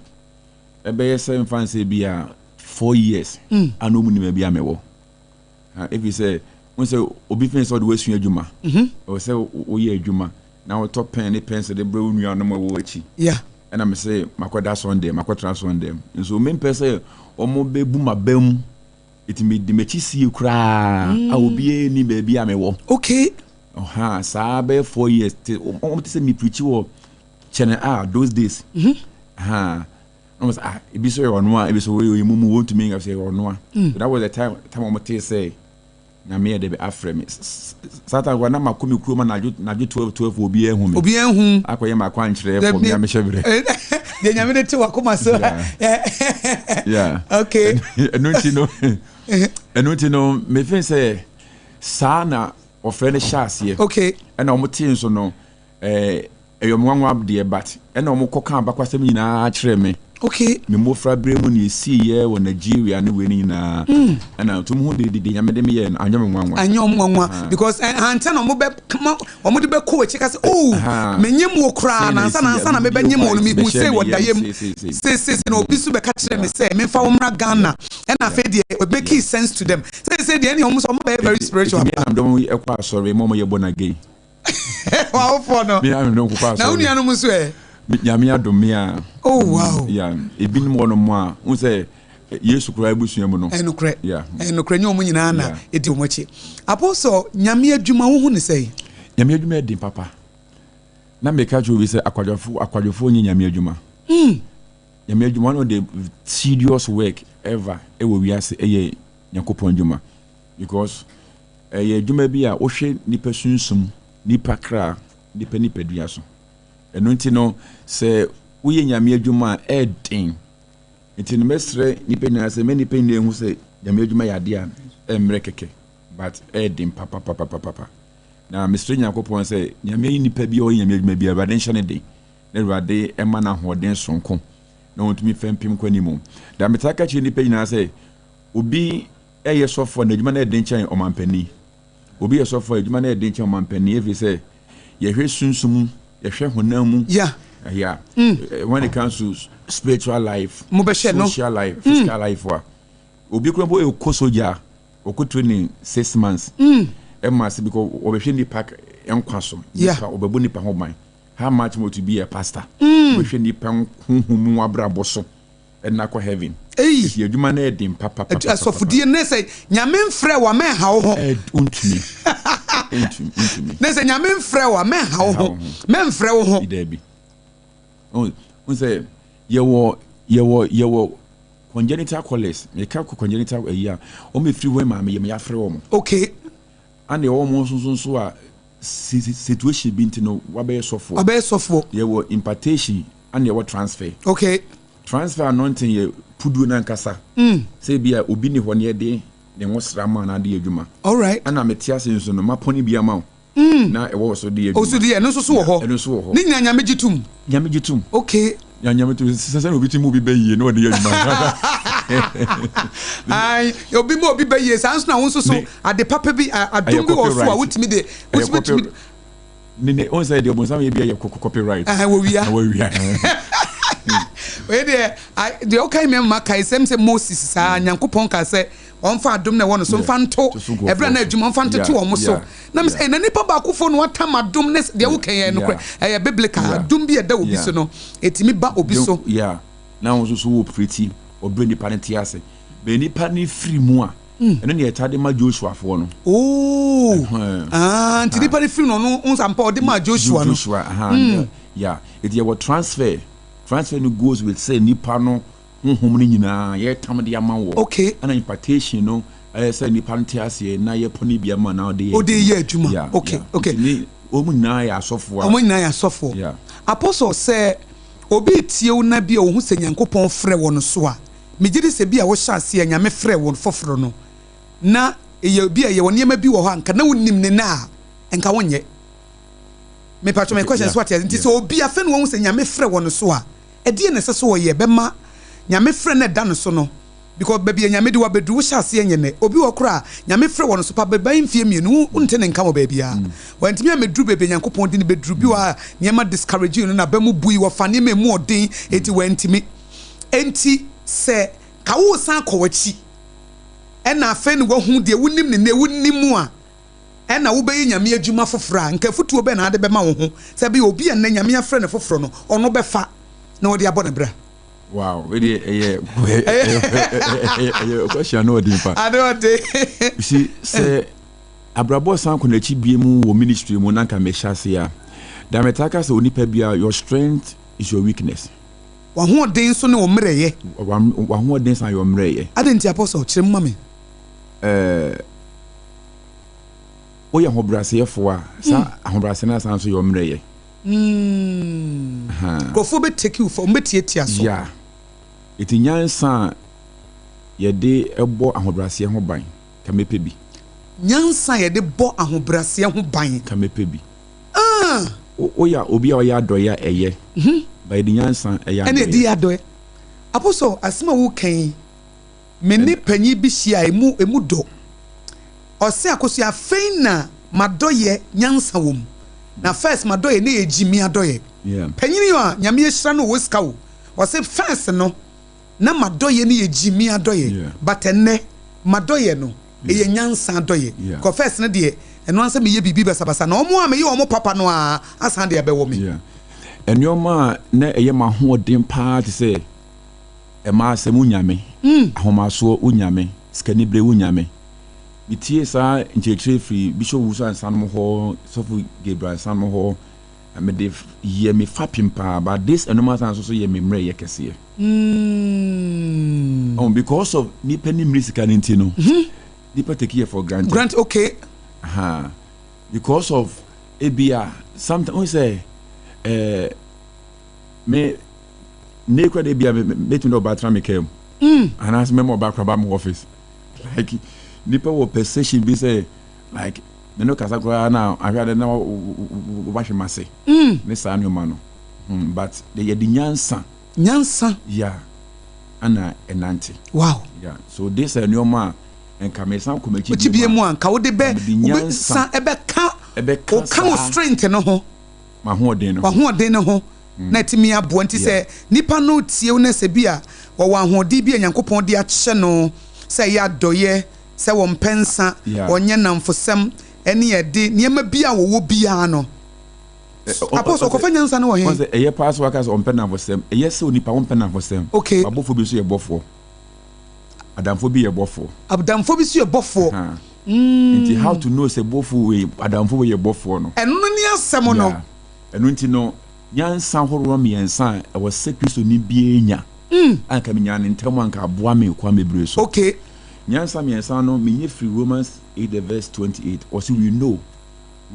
e be yes fancy bia 4 years anomu ni me bia me wo if you say when say obi fin so the way sua adwuma o say wo ye adwuma na wo top pen ni pencil de bro nua no mo wo achi yeah and I say makoda Sunday makotra Sunday so me pese omo be bu mabam it me di mechi see kra a obi ni ba bia me wo okay sa be 4 years omo te say me preach wo channel those days no was e be so ono a e be so we mumu want to me I say ono so that was the time omo te say na me de be afre me satan gwa na makomi kuro ma na 12 obi ehun akoye makwa nkyere for me a me hyebre de nyame de te wakoma so yeah okay eno no me fin say sa na ofre ne hyase okay na omo tin so no eyomwanwa abde but na omo koka abakwasem nyina kyere me okay me mofra bremu ni esi ye wo Nigeria ne we ni na na tum hu de nyame de me ye anyom because anta no mo be omo de be ko echi ka say menyem wo kra na ansa na me benyem wo mi bu say wodayem say no obi su be ka kire me say me fa wo mra Ghana na fe de make sense to them say de any omo so be very spiritual am don e kwa sorry mo ye born again wow for no me am don kwa sorry na unu anu muso nyame adomia oh wow yeah ebin mo no mo a un say Yesu kura ebusua mu no enukre yeah enukre nyo mu nyina na edi omochi apostle nyame adwuma wo hu ne sei nyame adwuma edi papa na meka jo bi say akwadwofo nyi nyame adwuma nyame adwuma no the serious work ever e wo wiase eye yakopon adwuma because eye adwuma bi a wo hwe nipa sunsum nipa kra nipa dua so eno nti no se uye nyame adwuma edin nti no mesre nipa nyina se many pen hu se nyame adwuma yade a emrekeke but edin papa na mesre nyakopon se nyame nipa bi o nyame adwuma bi abade nhyane den na ruade ema na hoden sonko na wontumi fempim kwanimu da metaka chi nipa nyina se obi eye sofo na adwuma na edin chan omampani obi ye sofo adwuma na edin chan omampani efi se ye hwe sunsum yehwe honamu yeah when it comes to spiritual life social life physical life obi kura bo e kosoja training 6 months must because obehwe ni pack enkwaso nipa obebu nipa ho man how much more to be a pastor obehwe nipa huhumu abrabo so na ko heaven if you adwuma na edim papa asofudie ne say nyame mfrɛ wa me ha wo ho untumi ne say nyame mfrɛ wa me ha wo ho me mfrɛ wo ho idebi on say yewo congenital colitis me ka congenital eya o me free when ma me yafrɛ wo mo okay and the wo mo so a situation bi ntino wabɛ sofo yewo impartation and yewo transfer okay transfer anointing ye pudu na nkasa say bia obi ni hɔ ne de ne ho srama na de adwuma all right ana metia se nso no maponi bia ma na ɛwɔ so de adwuma o so de no so wɔ hɔ ni nyame gitum okay nyame gitum sese obi ti mu bi bayi na de adwuma ai obi mu obi bayi sans na wo so ade papa bi adum bi wɔ so a wotimi de ne on say de obonsam ye bia ye copyright wo wia we de okay me ma kai sem se Moses sa nyankopon ka se on fa adom na won so mfa nto ebra na adwuma mfa nto to mo so na me say na nipa ba kofo no watam adom ne de wo kan ye no kre e biblical adom bi e da obi so no etimi ba obi so yeah na won so wo pretty obre nipa ne tiase be nipa ni free mu a eno ne etade ma Joshua fo no nti nipa ni free no nsampa ode ma Joshua no yeah it ye what transfer no goes with say nipa no honhom ni nyina ye tam de amawo okay ana impartation no say nipa ntiase na ye poni bia ma na ode ye adwuma okay ni omu nyina ya asofo yeah apostle say obi tie wo na bia wo hu se nyankopon frɛ wo no so a megide se bia wo hyase nyame frɛ wo foforo no na ye bia ye woni ma bi wo ho anka na wonnim ne na enka wonye me patcho my question is what is nti so obi afa no wo hu se nyame frɛ wo no so a edie ne sese wo ye bema nyame frɛ na da no so no because baby nyame de wa bedru hyase nyene obi wo kra nyame frɛ wo no so pa beba mfie mienu unte ne nka wo ba bia wantimi amedru bebe nyankopon de ne bedru bi wa nyema discourage you na ba mu bui wo fa ne memu odin eti wantimi enti se ka wo san kowachi na afa ne wo hu de wonim ne wonnimu a ɛna wo bɛyi nyame adwuma foforo nka futuo bɛ na ade bɛma wo ho sɛ bi obi an nyame afrɛ ne foforo no ɔno bɛfa na wɔde abɔ ne bra wow we question no dimpa adode you see say abrabo san ko na chi bie mu wo ministry mu na ka me hyase ya da metaka say onipa bia your strength is your weakness wa ho den so ne wo mmereye wa ho den san your mmereye adenti apostle kyerem ma me oya hobrasefo a sa ahobrase na san so your mmereye Kofo be take you for mbetiatia so yeah iti nyansa ye de ebo ahobrase ho ban ka mepe bi nyansa ye de bo ahobrase ho ban ka mepe bi oya obi a oya adoya eye by the nyansa eya ene di adoye apostle asema wo kan me ne panyi bi hia emu do ose akoso afein na madoye nyansa wom na first madoye na ejimi adoye panyini yo a nyame ehira no wo ska wo wose first no na madoye na ejimi adoye but enne madoye no eye nyansa adoye ko first no de eno ansa me ye bibi besabasa na omo a me ye omo papa no a asan de abewo me enioma na eye ma ho odin pa te say e ma asem unyame ahomaso unyame skanibre unyame bitie sa nchechire free bishop wusa sanmo ho sofu Gabriel sanmo ho me de ye me fapim pa but this enoma san so ye me mre ye kese because of ni penny musical ntino people take here for granted okay because of ebia something we say me nekwa de bia me to no batra me kem and as memo back from my office like nipa wo perception be say like me no kasa kwa na ahwade na wash mase ne sa no ma no but the nyansa yeah ana enante wow yeah so this a new ma enka me san komachi bi bie mu anka wo de be san ebe ka o kan strength no ho ma ho den no ho na timi abo nti se nipa no tie wo na se bia wo ahodi bia Nyankopɔn de ahye no se ya doye se wo mpensa onye namfosem ene ye de niema bia wo bia no apostle ko fanya nsa no wo he once eye pass workers on pen namfosem eye se onipa wo pen namfosem okay abofo bi so ye bofo adamfo bi ye bofo so ye bofo nti how to know se bofo we adamfo we ye bofo no eno ni asem no eno nti no nyansa horo miensa e wo se Kristo ni bienya anka menya ne ntemu anka aboa me kwa mebre so okay nyansa miensa no menye free Romans 8:28 or see we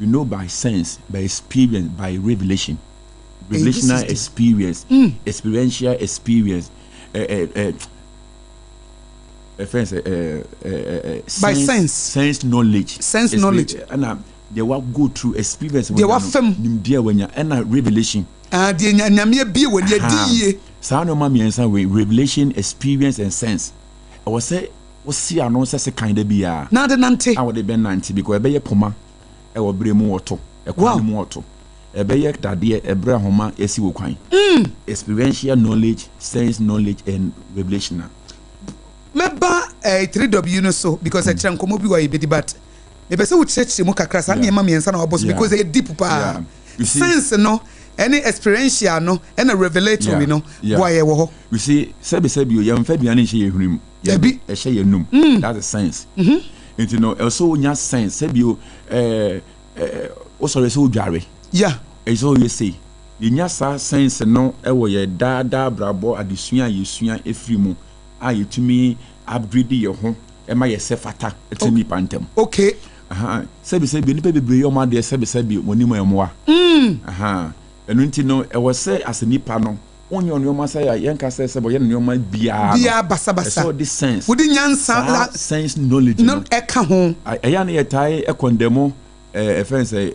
know by sense, by experience, by revelation, relational experience, experiential experience, by sense knowledge, and they will go through experience. They will fem and revelation. The nyame bi when ye die. Sa no ma miensa we revelation, experience, and sense. I was say. We see announce say kind of bia na de nante I would be 90 because ebe ye poma e wo bre mu woto e kwan mu woto ebe ye dade e bre homa esi wo kwan experiential knowledge, sense knowledge, and revelation meba 3W no so because I try nkomo bi wa ibedi but me be say wo church mu kakra sa na ma miensa na oboso because e deep pa sense no any experiential no and a revelatory no boy ye wo ho you see sebi o yemfa biane hye ye hwunim Debi a share your num. That's a sense. And you know, also your sense, you also so jare. Yeah, it's all you say. You sense no, ye da brabo adisua yesua efrimu. You to me upgrade your home. Am I a sefata? It's me pantem. Okay. Sebi nipa bebre your ma de sebi monimo emoa. And you know, I was say as a nipa no. On your new masaya, yanka says about your normal bia basa. So this sense. Would nyansa sense knowledge. No eka ho. I yani a tie a condemo a fence a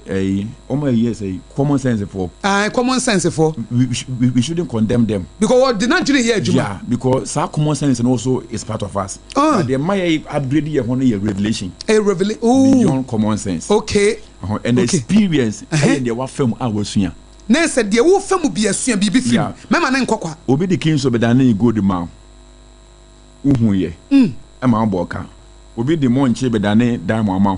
yes a common sense for. Common sense for. We shouldn't condemn them. Because what did not do here, yeah, because our common sense and also is part of us. They might upgrade your revelation. A revelation beyond common sense. Okay. And experience and they were film I was here. Na said the wo fam bi asua bibi film mema na nkokwa obi the king so be dan na go the man uhu ye e ma boka obi the monche be dan dan mo ama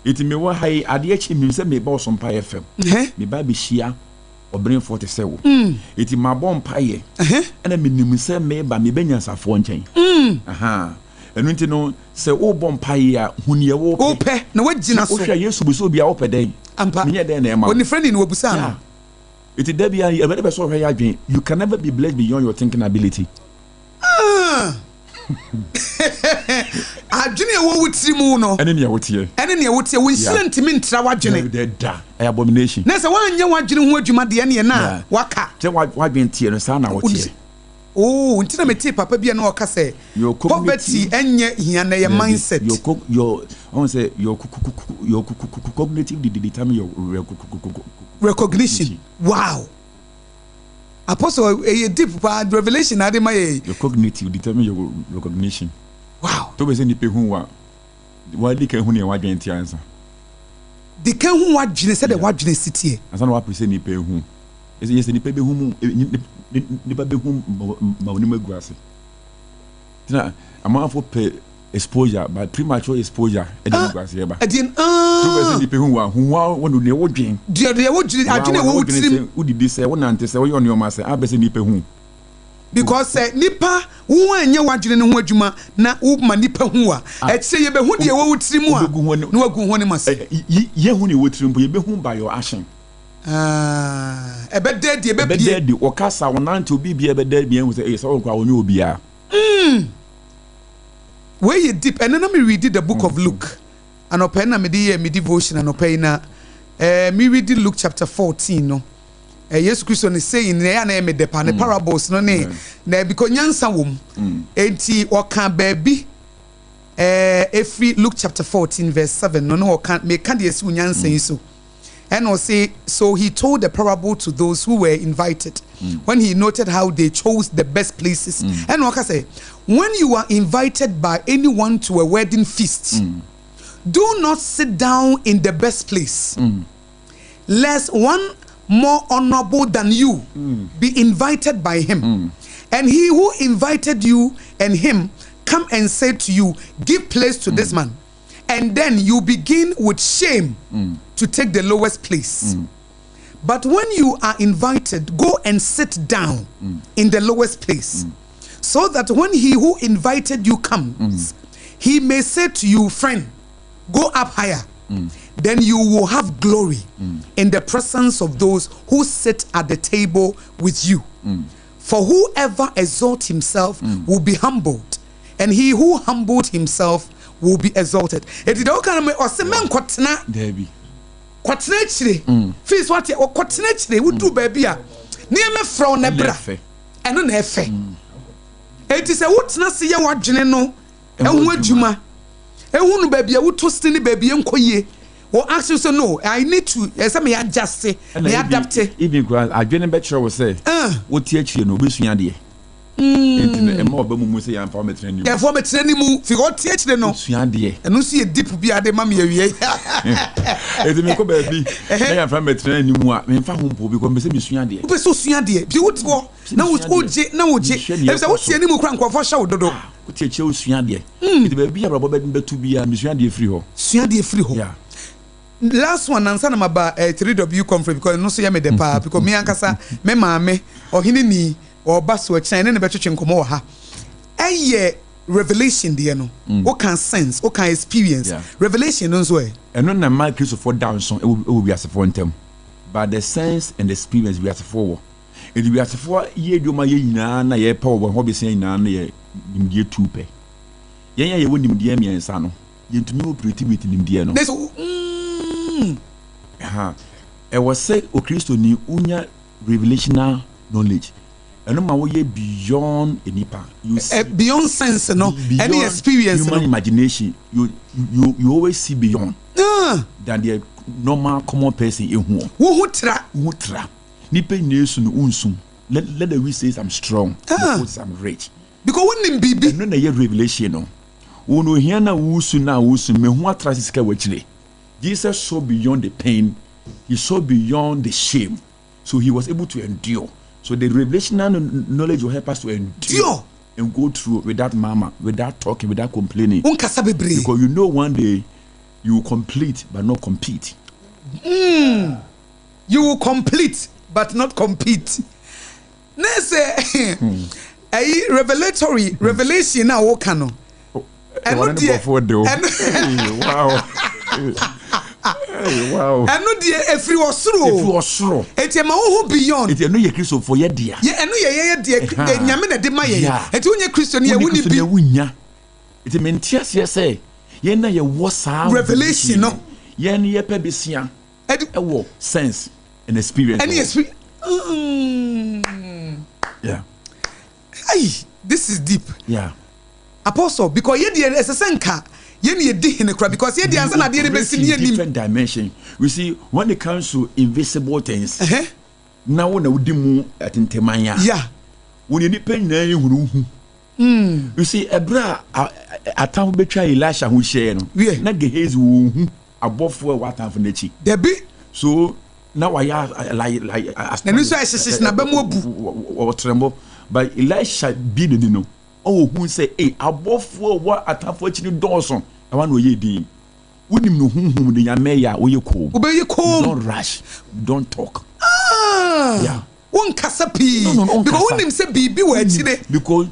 Iti me wa hai ade achi mi se me ba SOMPA FM. Me ba be hia obren 47. Iti ma bo mpaye. Ena me nim se me ba me benya safo nchen. Aha. Enu nti no se wo bo mpaye a hunie wo pe na wagina so. Wo hwa Yesu bu so bia wo pe den. Ampa. Me den na e ma. Oni friend ni wobusa no. Iti da bia e be so hwa ya adwen. You can never be blessed beyond your thinking ability. Adwene wo wutirimu no. Ene ne wotie. Ene ne wotie wo nsire ntimi ntra wadwene. Da. Abomination. Na se wanya wadwene ho adwuma de ne na waka. Je wadwen tie no sa na wotie. Oh, ntina meti papa bia na oka se poverty enye hia na your mindset. Your I want say your cognitive determine your recognition. Wow. Apostle a deep revelation adema your cognitive determine your recognition. Wow. To be say ni pe hu wa di kan hu ne wadwen tie ansa. Di kan hu wadwene se de wadwene sitie. Ansa na wa pre say ni pe hu. Yes ni pe be hu mu ni ba be hu ma oni maguase. Tina amafo pe exposure but premature exposure e dey maguase e ba. Adin to be say ni pe hu wa wonu ne wodwen. De wodwene adwene wo wutirim udidi say wonante say wo yo ne o ma say a be say ni pe hu. Because nipa wo anya wadwene ne ho adwuma na wo ma nipa hu a e se ye be hu de wo wutirimu a na wagu ho ne mase ye hu ne wotirimu ye be hu by your action. Ebe dead ebe bie dead o kasa wonante obi bia ebe dead bia hu say so kwa wonye obi a where you deep and then me read the book of Luke and open na me di devotion and open na me read Luke chapter 14 no Jesus Christ is saying na me the parables no ne na because nyansa wom enti o kan baabi every Luke chapter 14 verse 7 no can me can dey see nyansa yi so. And I'll say, so he told the parable to those who were invited when he noted how they chose the best places. And like I say, when you are invited by anyone to a wedding feast, do not sit down in the best place, lest one more honorable than you be invited by him. And he who invited you and him come and say to you, give place to this man. And then you begin with shame to take the lowest place. But when you are invited, go and sit down in the lowest place, so that when he who invited you comes, he may say to you, friend, go up higher. Then you will have glory in the presence of those who sit at the table with you. For whoever exalts himself will be humbled, and he who humbled himself will be exalted. It is all kind of me or se men kwatena Debbie. Kwatena chire. Fees what or kwatena chire would do baby a near me from nebra. And on efe. It is a wotna see ya wadwene no e ho adwuma. E hunu baby a wotoste ni baby enkoye. Or ask you say no, I need to me adjust me adapt. Even adwene be kire wo say wo tie chire no obesua de. Enti mo ba mu say ya fa metrani mu. Ya fa metrani mu fi go tie chire no. Sua de. Eno so ye deep bi ade ma me awie. Enti me ko ba bi. Na ya fa metrani mu a me fa ho mpo bi ko me say me sua de. Wo so sua de. Bi wo go na wo je na wo je. E say wo tie ni mu kra nkofo hya wo dodo. Wo tie che wo sua de. Enti ba bi abrabo ba betu bi a me sua de free ho. Sua de free ho. Yeah. Last one answer na maba 3W conference because no so ya me de pa because me ankasa me maame ohini ni or basso China never touching come ha. Aye revelation there no. O can sense, o can experience. Revelation no so e. And no na my Christopher down so it will be as for them. But the sense and the experience we as for. It will be as for ye do my ye na ye power hobby saying na ye nimdie tupe. Ye won nimdie mi ensa no. Ye ntumi operate with nimdie no. I was say o Christo ni unya revelational knowledge. And no matter beyond any part, you see beyond sense, no, any experience, human imagination. You always see beyond than the normal common person. Who tra? Nipe nesu no unsum. Let the we say I'm strong, because I'm rich. Because when him bibi, no na ye revelation no. Uno here na usu me hu atrasi sika wachile. Jesus saw beyond the pain. He saw beyond the shame. So he was able to endure. So the revelational knowledge will help us to endure and go through without murmur, without talking, without complaining. Because you know one day you will complete but not compete. You will complete but not compete. Let's say a revelation now what can no. Wow. Wow. And no dear if you was through. It's a man beyond. It's a new Christian for your dear. Yeah, and no dear Yamina de Maya. And to your Christian, you wouldn't be a winner. It's a mentias, yes, say. Yena ye was revelation, no. Yen ye pebisia. A sense and experience. And yes, yeah. Hey, this is deep. Yeah. Apostle, because ye dear as a senka. Ye di in the crowd because ye the answer na the different dimension. We see when it comes to invisible things. Now when we mu at intemanya. Yeah. When you depend na you you see ebra atam betwa Elisha who share no. Na Gehazi wo hu abofo what am for nachi. There be so now I like and so I na ba mu obu tremble but Elisha be the no. Oh, who say, hey, abofo what atafo chini dawson. I want to ye di. Unim no hum de yameya wo ye ko. Don't rush. Don't talk. Yeah. Won kasapi. No. Because unim say bibi we chire. Because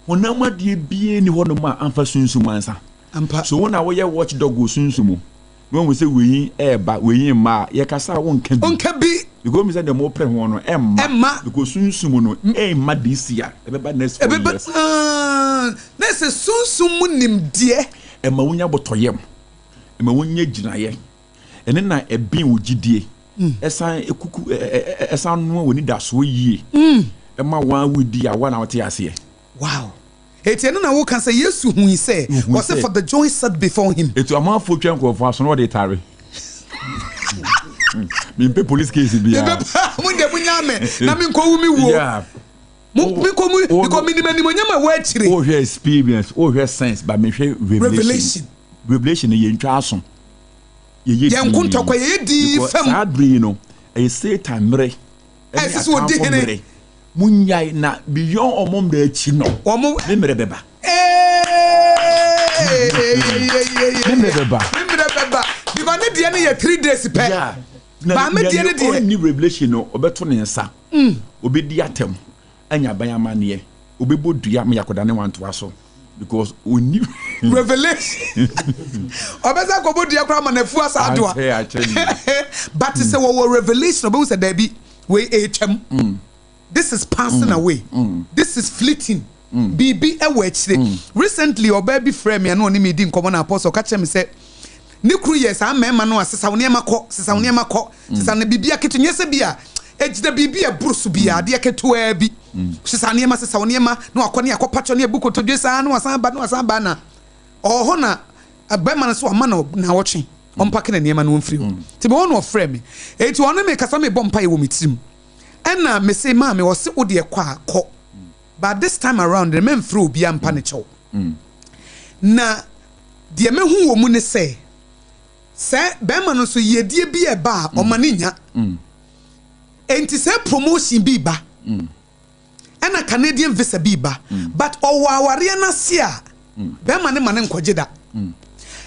wonama de bie ni hono ma amfa sunsumu ansa. Ampa. So when I watch dog go sunsumu. When we say we ba we ma ye kasa won kan bi. Onka bi. Because me say the more pre ho no emma. Because sunsumu no emma this year. E be ba next 4 years. Let's say sunsumu nim de. Emma wonya botoyem. Emma wonya ginaye. Ene na ebin wo gidie. Esan ekuku esan no woni da so yie. Emma wan wudi a wan awte ase. Wow. Eti na wo kan say Yesu hu say was for the joy set before him. Etu amanfo twen ko for aso no de tare. Me pe police case bia. Mo de munya me na me nko wu mi wo. Yeah. Because minimum nyama wa chire. Oh, your experience, oh, your sense, but me revelation. Revelation ye ntwa aso. Ye nkunto kwa ye di fam. Sadri no. E Satan mere. Ese so di hene. Munyai na beyond omom de achi no. Omo me mere beba. Me beba. Because ne dia ne ye 3 days pe. Yeah. Ba me dia ne dia. Ni revelation no obeto ne nsa. Obedi atem. Anya bayama ne ye. Obebo dua me yakoda ne wanto aso. Because we knew revelation. Obeza ko bodu yakra manafu asa adoa. But say we revelation obe say there be we hm. This is passing away. This is fleeting. Bibi ewe chire. Recently obe bi frame me na oni me di nkomo na apostle ka me say ne kru yes amema no asesa woni emakọ sesa woni emakọ sesa na bibia ketunye se bia ejida bibia brusu bia de ketua bi sesa ne ema sesa woni ema na akọ pacho ne ebuko todwe sa na wasan ba na oho na abema na so ama na woche ompake na ne ema na wonfiri ti be won ofre me eti won me kasa me bompa e wo mitirim ena me say ma me wo se wo de akọ but this time around the men through bia mpa ne chew na de me hu wo mu ne say say bema no so yedie bi e ba o mane nya enti say promotion bi ba ena Canadian visa bi ba but owo aware na se a bema ne mane nkoje da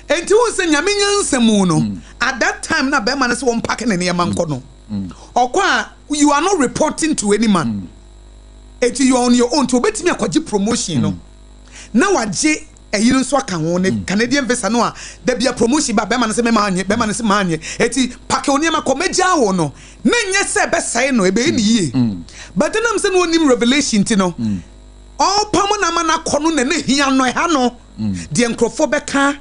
enti wo se nyame nyansemu no at that time na bema ne se won pack ne yema nko no okwa you are not reporting to any man enti you are on your own to betimi akoje promotion no na waje eyiro nso aka ho ne Canadian visa no a da bia promotion ba bema ne se ma anye eti pack oni ma komeja wo no na nye se be sai no ebe ni yie but then am se no onim revelation ti no all pamo na mana kono na ne hia no ha no de enkrofo beka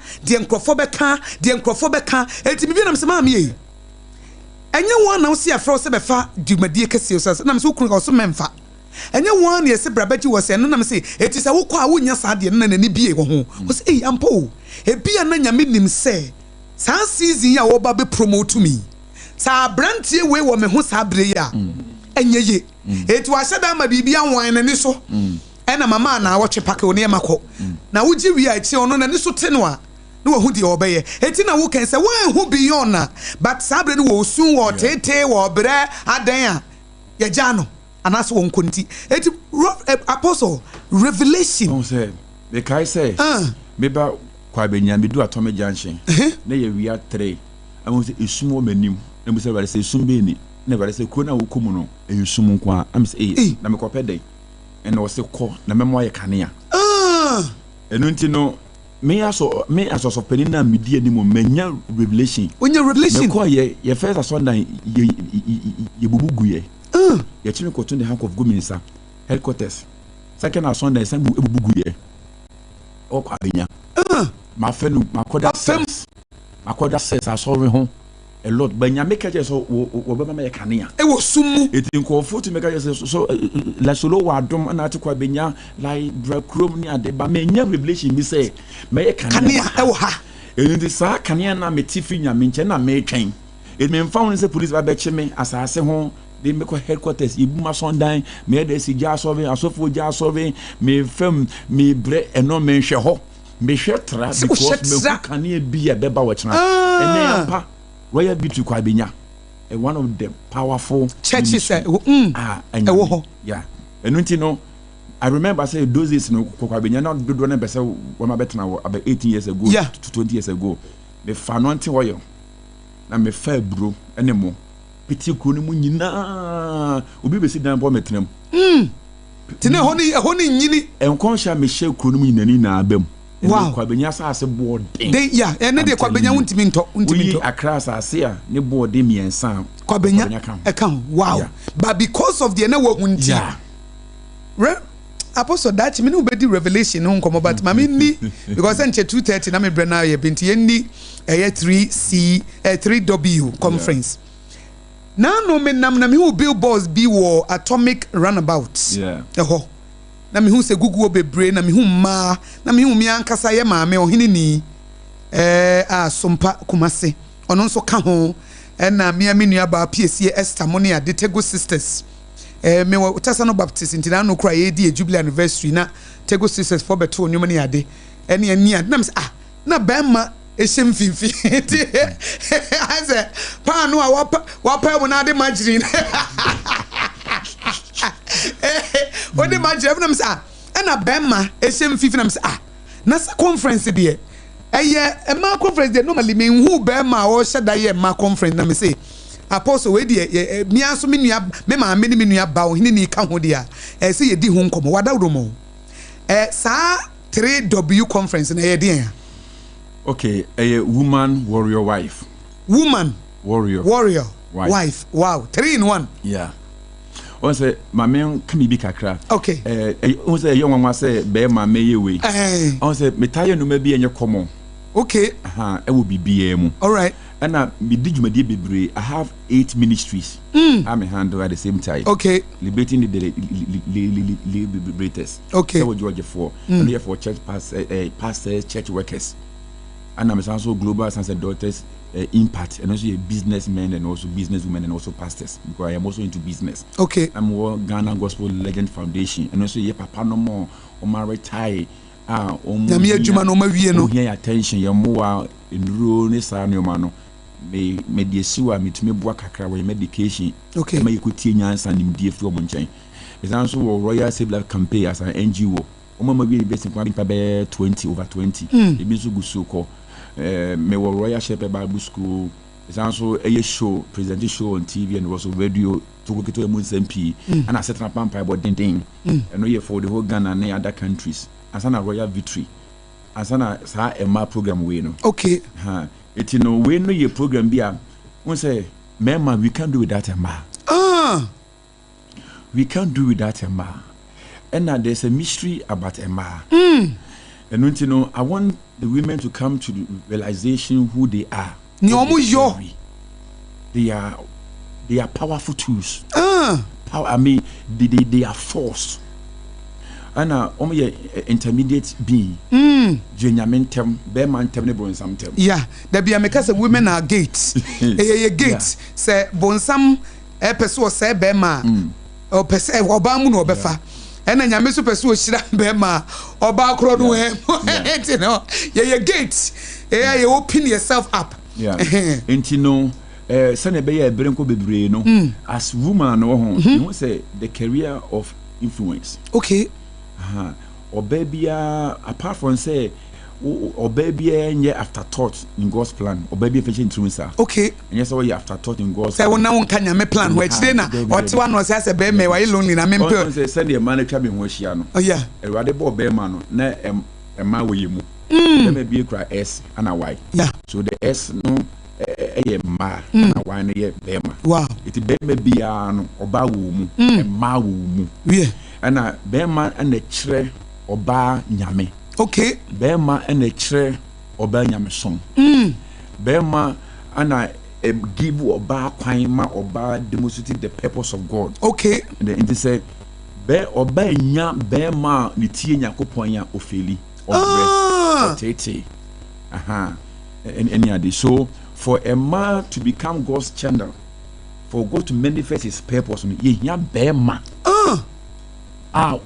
eti bibi na se ma me yi enye won na wo se afro se be fa dumadie kese so na me se okunu ka so memfa enye won ye se brabaji wo se no na me se eti se wo kwa wo nya sa de na nani bie wo ho wo se ampo e bia na nyame nim se sa season ya wo ba be promote me sa brantie we wo me ho sa bre ya enye ye eti wa hyeda ma bibia wan na ni so ena mama na wo twepake oni emako na wo gi wi a chi ono na ni so te no a na wo hu di obeye eti na wo kan se wan hu beyond na but sa bre no wo sun wo tete wo bre adan a ye ja no anaso won konti eti apostle revelation don't say the kai say me ba kwa benya me do atomic junction na ye wia 3 am say esum o manim na me say bare say esum be ni na bare say ko na wo komu no esum nko a am say na me kopɛ dai and wo say ko na me mo ye kanea enu nti no me aso of penin na me di anim manya revelation me ko ye first asundan ye bubugu ye ye chimi ko to the hank of gominsa headquarters second asundan say bubugu ye o kwa benya ma fenu makoda sense asori ho a lot benya make just so wo be ma kanea e wo sumu etin ko foto make just so la solo wa dom na atikwa benya like brakrom ni ade ba menya revelation bi say me kanea e wo ha enti sa kanea na metifi nya me nche na me twen it me found say police ba be che me asase ho they make headquarters ibuma sondan me dey si ja solve asofo ja solve me fam me bre eno me hwe ho me hwe tra because me kanea bi e beba wo chena ene apa Royal Beauty kwa benya one of the powerful churches yeah and you know I remember say those days no kwa benya na do na bese wo ma betena about 18 years ago to 20 years ago me fa no nte oyo na me fa bro ene mo piti kro ni mu nyina obi be si dan bo metenam tene honi nyini enkon sha me hye kro ni mu nyina ni na abam wow kwa benya asase boarding ene de kwa benya untimi nto Accra asase a ne boarding miensa kwa benya wow yeah. But because of the ene wo unti Apostle that me no be di revelation no nkomo but mama ni because enche 2:30 na me bre na ye binti ye ni 3W conference na no me nam na me hu billboards bi wo atomic runabout na me hu se gugu obebre na me hu ma na me hu mi ankasa ye maame ohini ni SOMPA kumase ono nso ka ho na me nua ba PSC Esther Moni ade Tego sisters me wo tasano baptist ntina no kra ye di jubilee anniversary na Tego sisters for beto nyoma ni ade ene ani ade na me na bema eshem fifi aze pa no wapa mo na ade magiri ode magiri na me na bema eshem fifi na me na conference de ma conference de normally me hu bema o sheda ye ma conference na me say apostle we de mi aso me nua me ma me ni me nua ba o hini ni ka ho de a say ye di ho nkomo wada wodomo sa 3W conference na ye de okay a woman warrior wife warrior wife wow 3 in 1 yeah on say my men come be kakra okay on say young one say be ma me ye we on say me tire no ma bi enye common okay e will be BM all right and me di djumadi bebre I have 8 ministries I'm a handle at the same time okay liberating the liberators okay so George 4 and here for church pastors church workers and I'm also global sons and daughters impact and also a businessmen and also businesswomen and also pastors because I am also into business okay I'm Ghana Gospel Legend Foundation and also ye papa no more o ma retire na me adwuma no ma wie no here attention ye mo enuro ne sa no ma no me de siwa metumi boa kakra we medication okay ma yekutie nyansa nim die fi o mo nchen is also Royal Save Life campaign as an NGO o ma wie be sin kwa be 20 over 20 e bi so gusu ko me wo Royal Shepherd Bible School is also a show presenting show on TV and also radio to go to MP and I set up pampa about ding and no for the whole Ghana and other countries as an Royal Victory as an sa Emma program we no okay it you know we know your program bia we say mema we can't do without Emma we can't do without Emma and now there's a mystery about Emma and you know I want the women to come to the realization who they are. They are powerful tools. I mean, they are force. And intermediate being. Genyamentem, bearmantem, ne bonsamtem. Yeah, there be a because women are gates. A gate say bonsam person say bearma or person or bamu no befa. And then nyame so person shira bema oba kro no you know your gate you open yourself up and you know sane be ya brenko bebre no as woman no ho you say the career of influence okay or baby apart from say or baby and afterthought in God's plan or baby fetching through sir. Okay. And yes, all you afterthought in God's plan. So now can you plan which then what one was as a baby while lonely na member. Send your manager be Weshiano. Oh yeah. A radical bear man na a ma we mu. There may be a cry S and a Y. Yeah. So the S no a ma and a Y and a bema. Wow. It may be an oba wum a ma wum. Yeah. And a bema and a tre oba nyame. Okay. Bema and a tre oba nyame song. Bema and I give oba kwaima oba demonstrate the purpose of God. Okay. And then it said be oba nya bema ni tie nyakopon ya ofeli or tete. And any other. So for a man to become God's channel, for God to manifest his purpose, ye nya bema.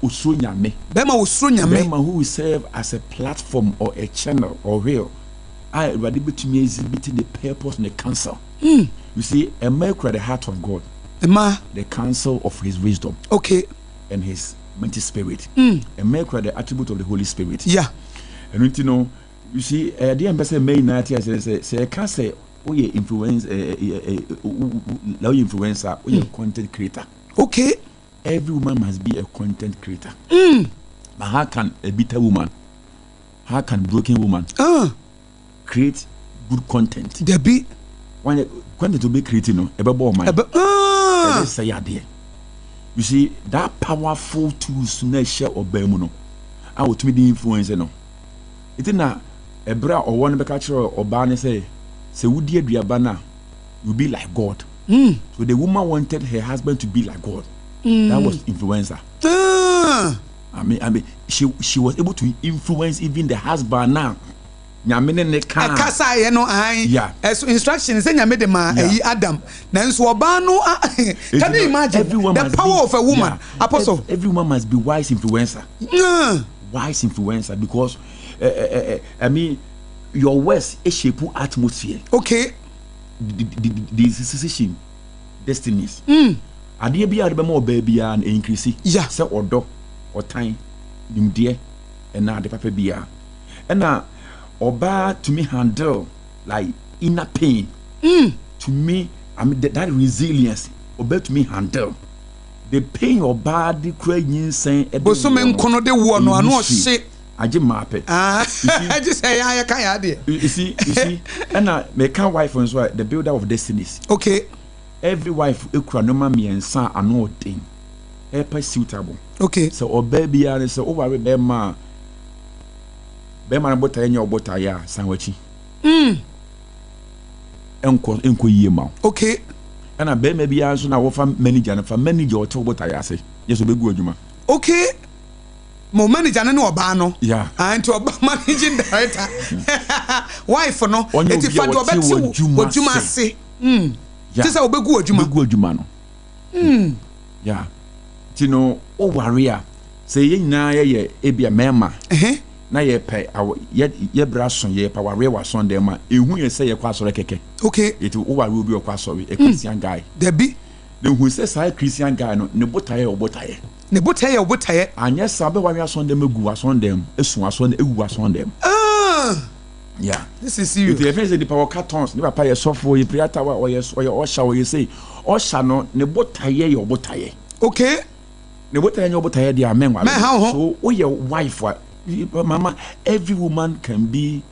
Usunyame. Bema usunyame. Bema who will serve as a platform or a channel or real. I ready to me exhibiting the purpose and the counsel. You see, a man cried the heart of God. The counsel of his wisdom. Okay. And his mighty spirit. A man cried the attribute of the Holy Spirit. Yeah. And you know, you see, the ambassador may not say, I can't say, we influence, influencer, we content creator. Okay. Every woman must be a content creator. But how can a bitter woman, how can a broken woman create good content? There be when content to be created, no, say you see that powerful tools to share or bemuno. I would me the influence, no. It's not a bra or one catcher or banner say would dear Diabana, you be like God. So the woman wanted her husband to be like God. That was influencer. I mean, she was able to influence even the husband now. Yeah. As instructions, made the man Adam. Can you imagine the power of a woman? Yeah. Apostle. Every woman must be wise influencer. Wise influencer because I mean, your words shape atmosphere. Okay. The decision, destinies. Adeɛ bi a de more baby and increase. Yeah. Say odo or time nimdeɛ na de papa bia. Na oba to me handle like inner pain. To me, I mean that resilience oba to me handle the pain oba de kra nyinsan e boso me nkono de wo no ano hye aje mape. I just say I can add it. You see and me can wife and so the builder of destinies. Okay. Every wife ekura no ma miensa ano odin epa suitable. Okay. So oba bia ne so o ware be ma na bota nya obota ya sanwachi. Enko yie ma. Okay. Ana be ma bia so na wo fa manager na fa manager o te obota ya se. Yeso be gu adwuma. Okay. Mo manager na oba no. Yeah. And oba managing director. Wife no. Eti fa do obeti odwuma se. Tisa obegu adwuma no. Yeah. Tino o warrior. Say ye nyina ye ebia mema. Na ye pay ye brason ye pa warrior wa son dem ma ehu ye say ye kwa sore keke. Okay. Eti o warrior bi o kwa sore a Christian guy. There be. The who say say Christian guy no ne botaye obotaye. Ne botaye. Anya sabe warrior son dem egu ason dem esu ason egu ason dem. Yeah, this is serious. If you ever say the power cartons, never pay a software, you create or yes, or your shower, you say, or shall ne botaye your botaye. Okay, ne botaye your botaye, they are men. So, oh, your wife, mama, every woman can be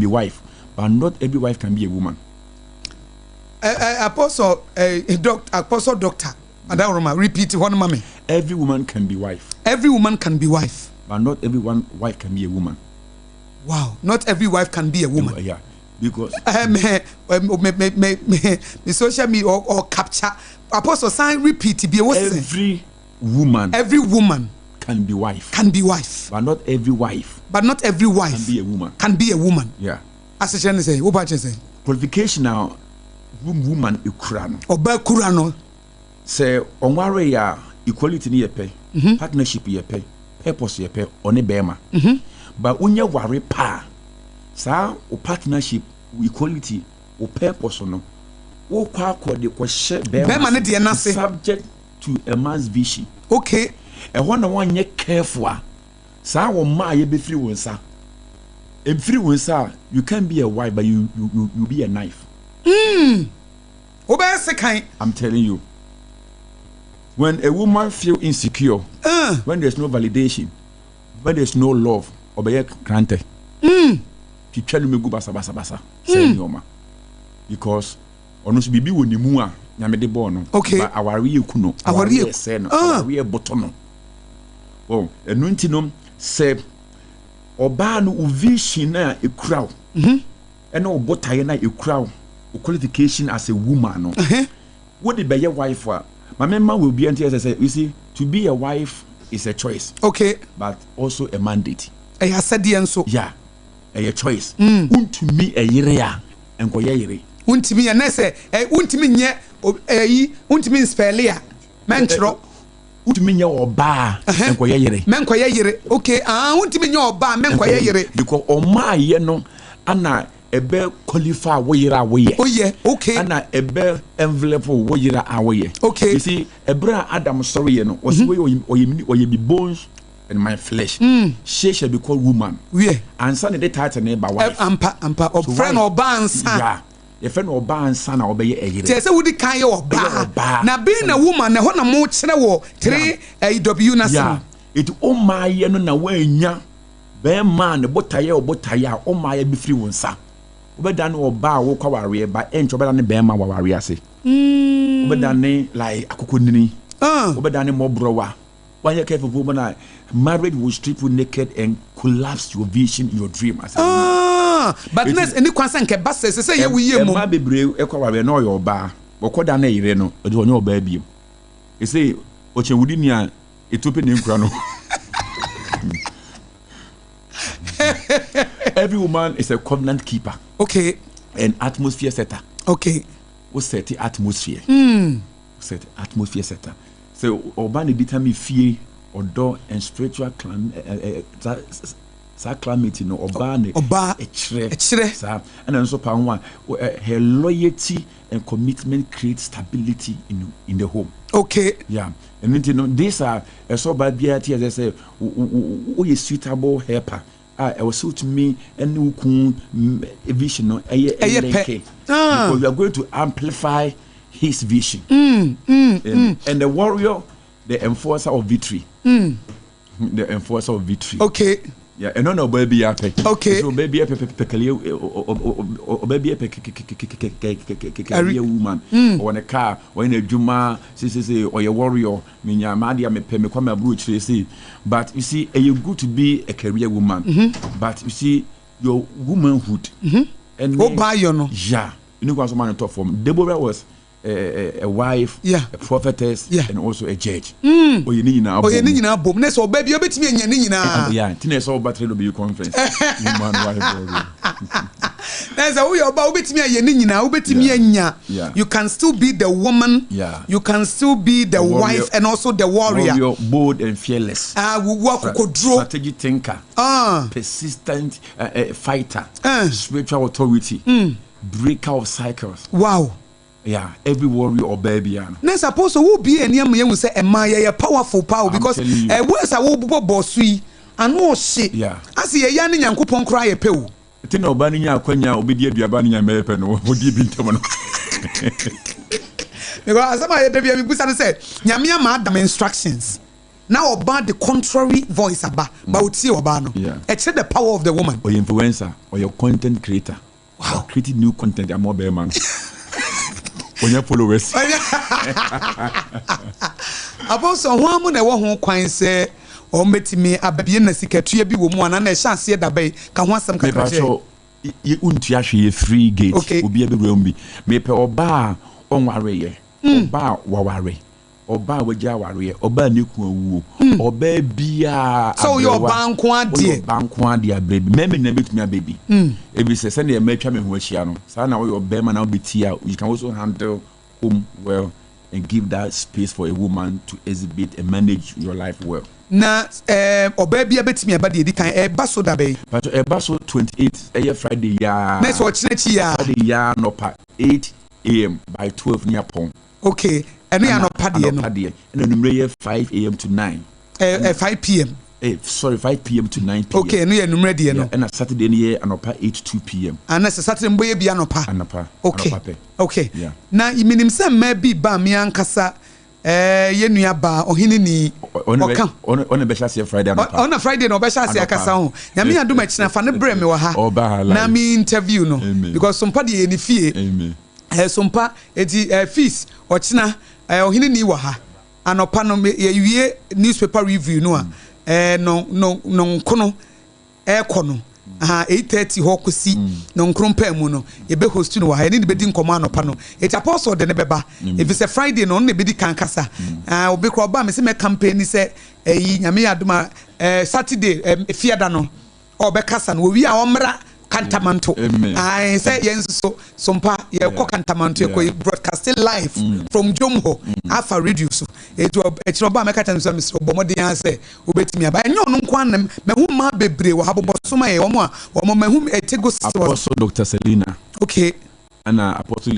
wife, but not every wife can be a woman. Apostle, doctor, and I remember repeat one, mommy. Every woman can be wife. Every woman can be wife, but not every wife can be a woman. Wow, not every wife can be a woman. Yeah, because me social media or capture. Apostle sign repeat be every woman can be wife. But not every wife. Can be a woman. Yeah. As a chance say, what say? Qualification now woman ekurano. Oba kurano. Say onware ya equality ni yepe, partnership yepe, purpose yepe, one bema. But when you worry pa, sa o partnership, equality, o purpose no, o kwa de kwa share bema subject to a man's vision. Okay. And one ye careful, sa o ma ye be free wonsa. And free ones are you can be a wife, but you be a knife. I'm telling you. When a woman feel insecure, when there's no validation, when there's no love, obey granted. She tell me go basa. Say Yoma. Because onusu bibi woni mu a nyame de bo no. But awari ekuno. Awari say no. Awari botono. Oh, enu ntinom say oba no vision na ekura. Ena obotaye na ekura. Qualification as a woman no. What the be your wife for? My member will be until say you see to be a wife is a choice. But also a mandate. I said the answer. Yeah. A choice. Untimi a yere enko yere. Untimi ya nese untimi nye untimi spelia menchro untimi nye oba enko yere. Menko yere. Okay, untimi nye oba menko yere. Because oma ye no ana ebe qualify wo yere awoye. Oh yeah, okay. Ana ebe envelope wo yere awoye. Okay. You see, Ebra Adam sorry ye no was we be bones in my flesh. She shall be called woman. Yeah. And son the title name by wife. Ampa or friend or bansa. Yeah. Your friend or ban son or be a year. Say would kind of bar. Now being a woman, na hona mo chira 3 AW na yeah. It oh my ye no na we nya. Be man the botaya or botaya oh my be free wonsa. Obedan or bar wo kwa ware ba encho be dan be ma ware ase. Obedan like akokonnini. Obedan mo browa. When you're careful, woman, marriage will strip you naked and collapse your vision, your dream. But next, any concern can pass. Say we are more brave. Equal, know your bar. But what done a no, or do no baby? You say, what you wouldn't hear it open in Crano. Every woman is a covenant keeper. Okay. An atmosphere setter. Okay. What's set the atmosphere? Set atmosphere setter. So, Obani determine fear or door and spiritual climate, you know, Obani, a chere, and also pound one, her loyalty and commitment create stability in the home. Okay. Yeah. And then, you know, these are so bad BIT, as I say, who is suitable helper. I was suit me and a vision, because we are going to amplify his vision. And the warrior, the enforcer of victory. The enforcer of victory. Okay. Yeah, and no baby ape. Okay. So baby ape baby woman or in a car or in a juma, or a warrior, minya madia me pe me kwame abroach say. But you see, you good to be a career woman. But you see your womanhood. And yeah, you know what's man top form. Deborah was a wife, a prophetess, and also a judge. Oh, you need now. Oh, you need now. Boom. Next, baby, you bet me and you now. Yeah, Tina's all battery will be conference. There's a way about bet me and you now. Bet me and ya. You can still be the woman. Yeah. You can still be the wife and also the warrior. Bold and fearless. Strategic thinker. Persistent fighter. Spiritual authority. Breaker of cycles. Wow. Yeah, every warrior or baby. Now suppose who be any man say a powerful power because words are bossy and no shit. Yeah. I see a young Yankupon cry a pew. Tino Bania Quenya obedient Yabania Mepen or would you be Toman? Because some of the said, Yamia madam instructions. Now about the contrary voice about see Obano. Yeah. Except the power of the woman. Or your influencer or your content creator. Wow. Creating new content, I'm more bear man. When you followers. About so one moon, I won't quite say, or met me a baby in a secretary be woman and a chance here that bay can want some control. You wouldn't actually a free gate. Okay, will be able to be. Maybe or bar on warrior, or bar wawari, or bar with jawari, or bar nuku, or baby. So your bank one dear baby. Maybe never to me a baby. If it's a Sunday, a match who is Shiano. So now your bearman now be tea. You can also handle home well and give that space for a woman to exhibit and manage your life well. Na or baby a bit me about the kind a basso da bay. But a basso 28 a Friday ya. Next watch next year. Friday ya no pa 8 a.m. by 12 near pong. Okay. And we are not paddy and the number 5 a.m. to 9. 5 p.m. sorry, 5 p.m. to 9 p.m. Okay, no, you're ready, no. And a Saturday near Anopa 8 to 2 p.m. And that's a Saturday boy be Anopa. Anopa. Okay. Okay. Yeah. Now, you mean him say maybe ba mi ankasa ye nua ba ohini ni on a special Friday Anopa. On a Friday no special se akasa ho. Nyame adom akina fa ne brɛ me wɔ ha. Na me interview no because sompa de ni fie. Amen. Sompa eti fees ɔkina ohini ni wɔ ha. Anopa no ye newspaper review no a no kono kono 8:30 ho kosi no nkrompa mu no ye be host no wa ha ni be di nkomo anopa no it apostle de ne beba if it's a Friday no ne be di kankasa obi kro ba me se me campaign say nyame adoma Saturday fiada no obe kasa no wi a omra Kantamanto. I say yes so sompa ye ko Kantamanto ye ko broadcasting live from Jomho afa radio so e ba me kata so Mr. Bomodin say obetimi aba enyo no nkwan me hu ma bebre wo habobo so ma ye wo me hu etego Apostle Dr. Selina. Okay. Ana Apostle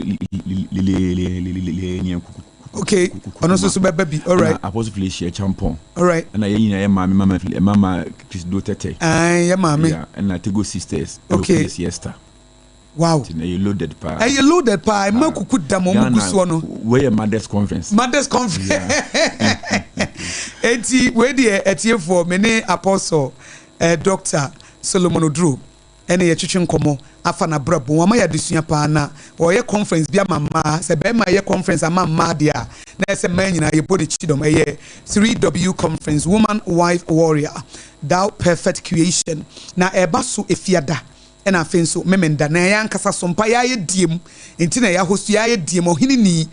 okay, ono so beba bi. All right. Apostle Felicia Champon. All right. And I mama Chris do tete. Yeah, mama. Yeah, and I Tego sisters. Okay. Siesta. Wow. You loaded pa. You loaded pa. I make kuku damo mugusu no. Where your mother's conference. Mother's conference. Eti we dey etie for many apostle Dr. Solomon Odro. Ene ye twetwe nkomo afa na brabo wama ya desua pa na oye conference bia mama se be ma ye conference ama mama dia na se man nyina ye body chidom ye 3W conference woman wife warrior thou perfect creation na eba so efiada ena afenso memenda na ya nkasa sompa ya ye diem enti na ya host ya ye diem ohini ni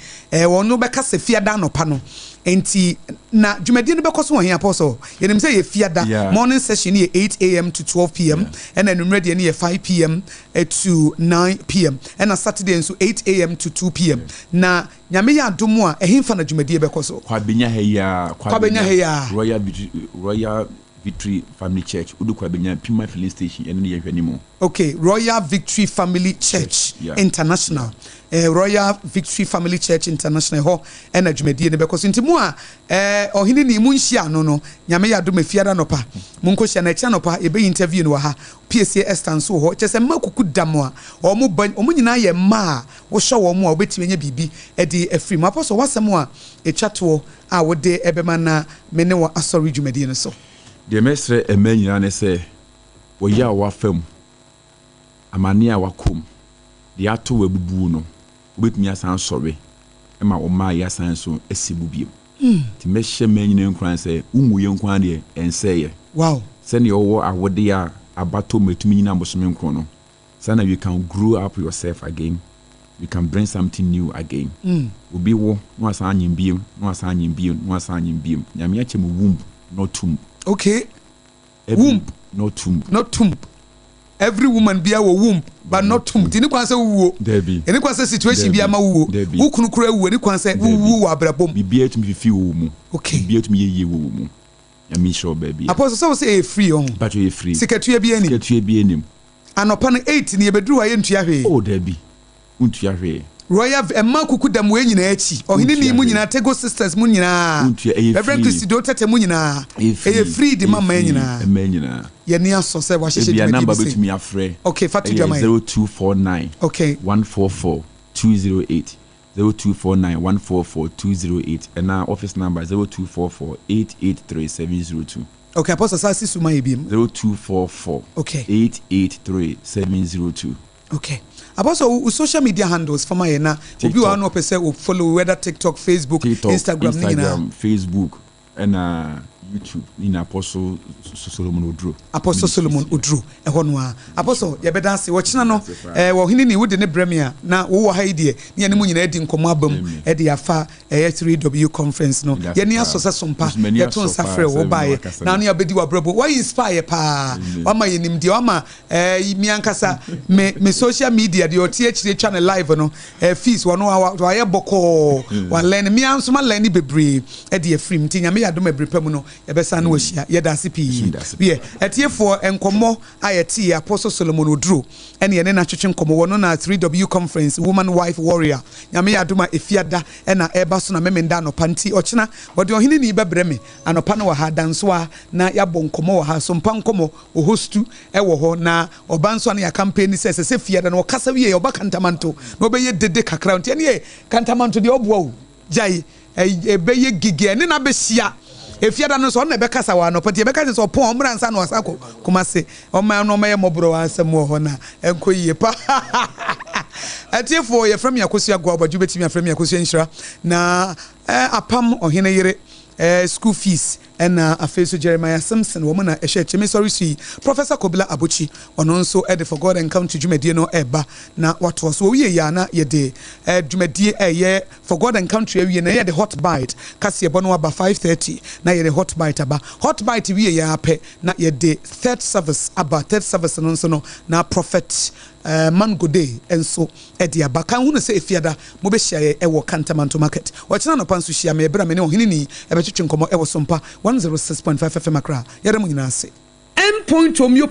wono beka se fiada no pa no enti na dwumadi no bekoso wo hin apostle yenim say ye fiada morning session ye 8 a.m. to 12 p.m. and then ready ye 5 p.m. to 9 p.m. and on Saturday so 8 a.m. to 2 p.m. na nyame ya adomo a ehimfa na dwumadi bekoso kwa benya he ya Royal Victory Family Church udukwa benya Pima Filling Station ene ye hwanimo. Okay, Royal Victory Family Church International. Royal Victory Family Church International ho ena dwumadi ne bekoso ntimu a ohini ni mu nhia no nyame ya dom afiada no pa munko hia na cha no pa ebe interview no ha PSA Estance ho chese makuku damo a omo nyina ye ma wo hwe wo mo a obetime nya bibi edi afrim apostle wasem a etwato a wode ebema na mene wo asori dwumadi no so de mesre emanyina ne se wo ya wa fam amane a wakom de ato wabubu no obetumi asan sori ema wo ma ya san so esibu biem ti mehye manyina nkran se umuye nkwan de enseye wow se ne owo awode a abato metumi nyina mbosome nkron no sana you can grow up yourself again, you can bring something new again. Obi wo no asan nyimbiem no asan nyimbiem no asan nyimbiem nyame ache mu womb not tomb. Okay, womb not tomb, not tomb. Every woman be a womb but not tomb. Tini kwanse wuwo debi eni kwanse situation bi ama wuwo wukunu kura wuwo eni kwanse wuwo wa brabom bibia tumi fifi wo mu. Okay, bibia tumi yeye wo mu nyame sure baby apostle so say free on but you free sikatua bi enim anopa no 8 ne yebeduru aye ntua hwe oh debi untua hwe Royal Emma kuku dam we nyina achi ohini ni mu nyina Tego sisters mu nyina Reverend Christy do tete mu nyina e free di mama nyina ye ni aso se wa hyehyɛ di number betumi afre. Okay, fatu di mama 0249 okay 144 208 0249 144 208 and our office number 0244 883 702. Okay, apostle sasi suma ebiem 0244 okay 883 702. Okay. Apostle social media handles for my na obi wa no pese o follow whether TikTok, Facebook, Instagram, Facebook and YouTube in Apostle Solomon Odro. Apostle Solomon Odro ehɔ no a apostle ye beda se wo kina no wo hini ni wo de ne bremia na wo wo ha ide ne ye ne mu nyina edi nkomo abam e de afa 3W conference no ye ne asose sompa ye ton safre wo bae na no ya bedi wa brabo why inspire pa wa ma ye nim de wa ma mi ankasa me social media de otie chire channel live no fees wo no wa ye boko wa learn mi ansoma learn bebre e de afrim tinya me ya do mebrepam no ebesa na wahia yɛda ase pii wie etiefo enkomo ayeti Apostle Solomon Oduro ene ye na twetwe nkomo wono na 3W conference woman wife warrior nyame adoma efiada ena eba so na memenda no panti ochina wode ohene ni bebre me anopa na wa ha danso a na yabɔ nkomo wa ha so mpa nkomo o hostu ewo ho na obanso na ya campaign se fiada na okasa wie oba kantamanto na obeye dede kakra nti ene kantamanto de oboa o jai ebeye gige ne na behia efiada no so na be kasa wa no pati be kasa so pon omransa na osako kuma se o ma no ma ye MWHO asem ho na enkoyie pa atiefo ye from yakosu agwa obaju betimi afrem yakosu nshira na apam ohene yere school fees and afeso Jeremiah Simpson woman ehye chemisori si Professor Kobila Abuchi ono nso ede for God and come to dwumadie no eba na wato so wie ya na ye de dwumadie eye for God and country wie na ye de hot bite kase ebo no aba 5:30 na ye de hot bite aba hot bite wie ya ape na ye de third service no nso no na prophet mango day enso edi aba kan hu no se efiada mo be hia ye ewo Kantamanto market wachina no panso hia me ebra me ne ohini ni ebe twetwe nkomo ewo sompa 106.5 FM akra yere mu nyina ase endpoint omyo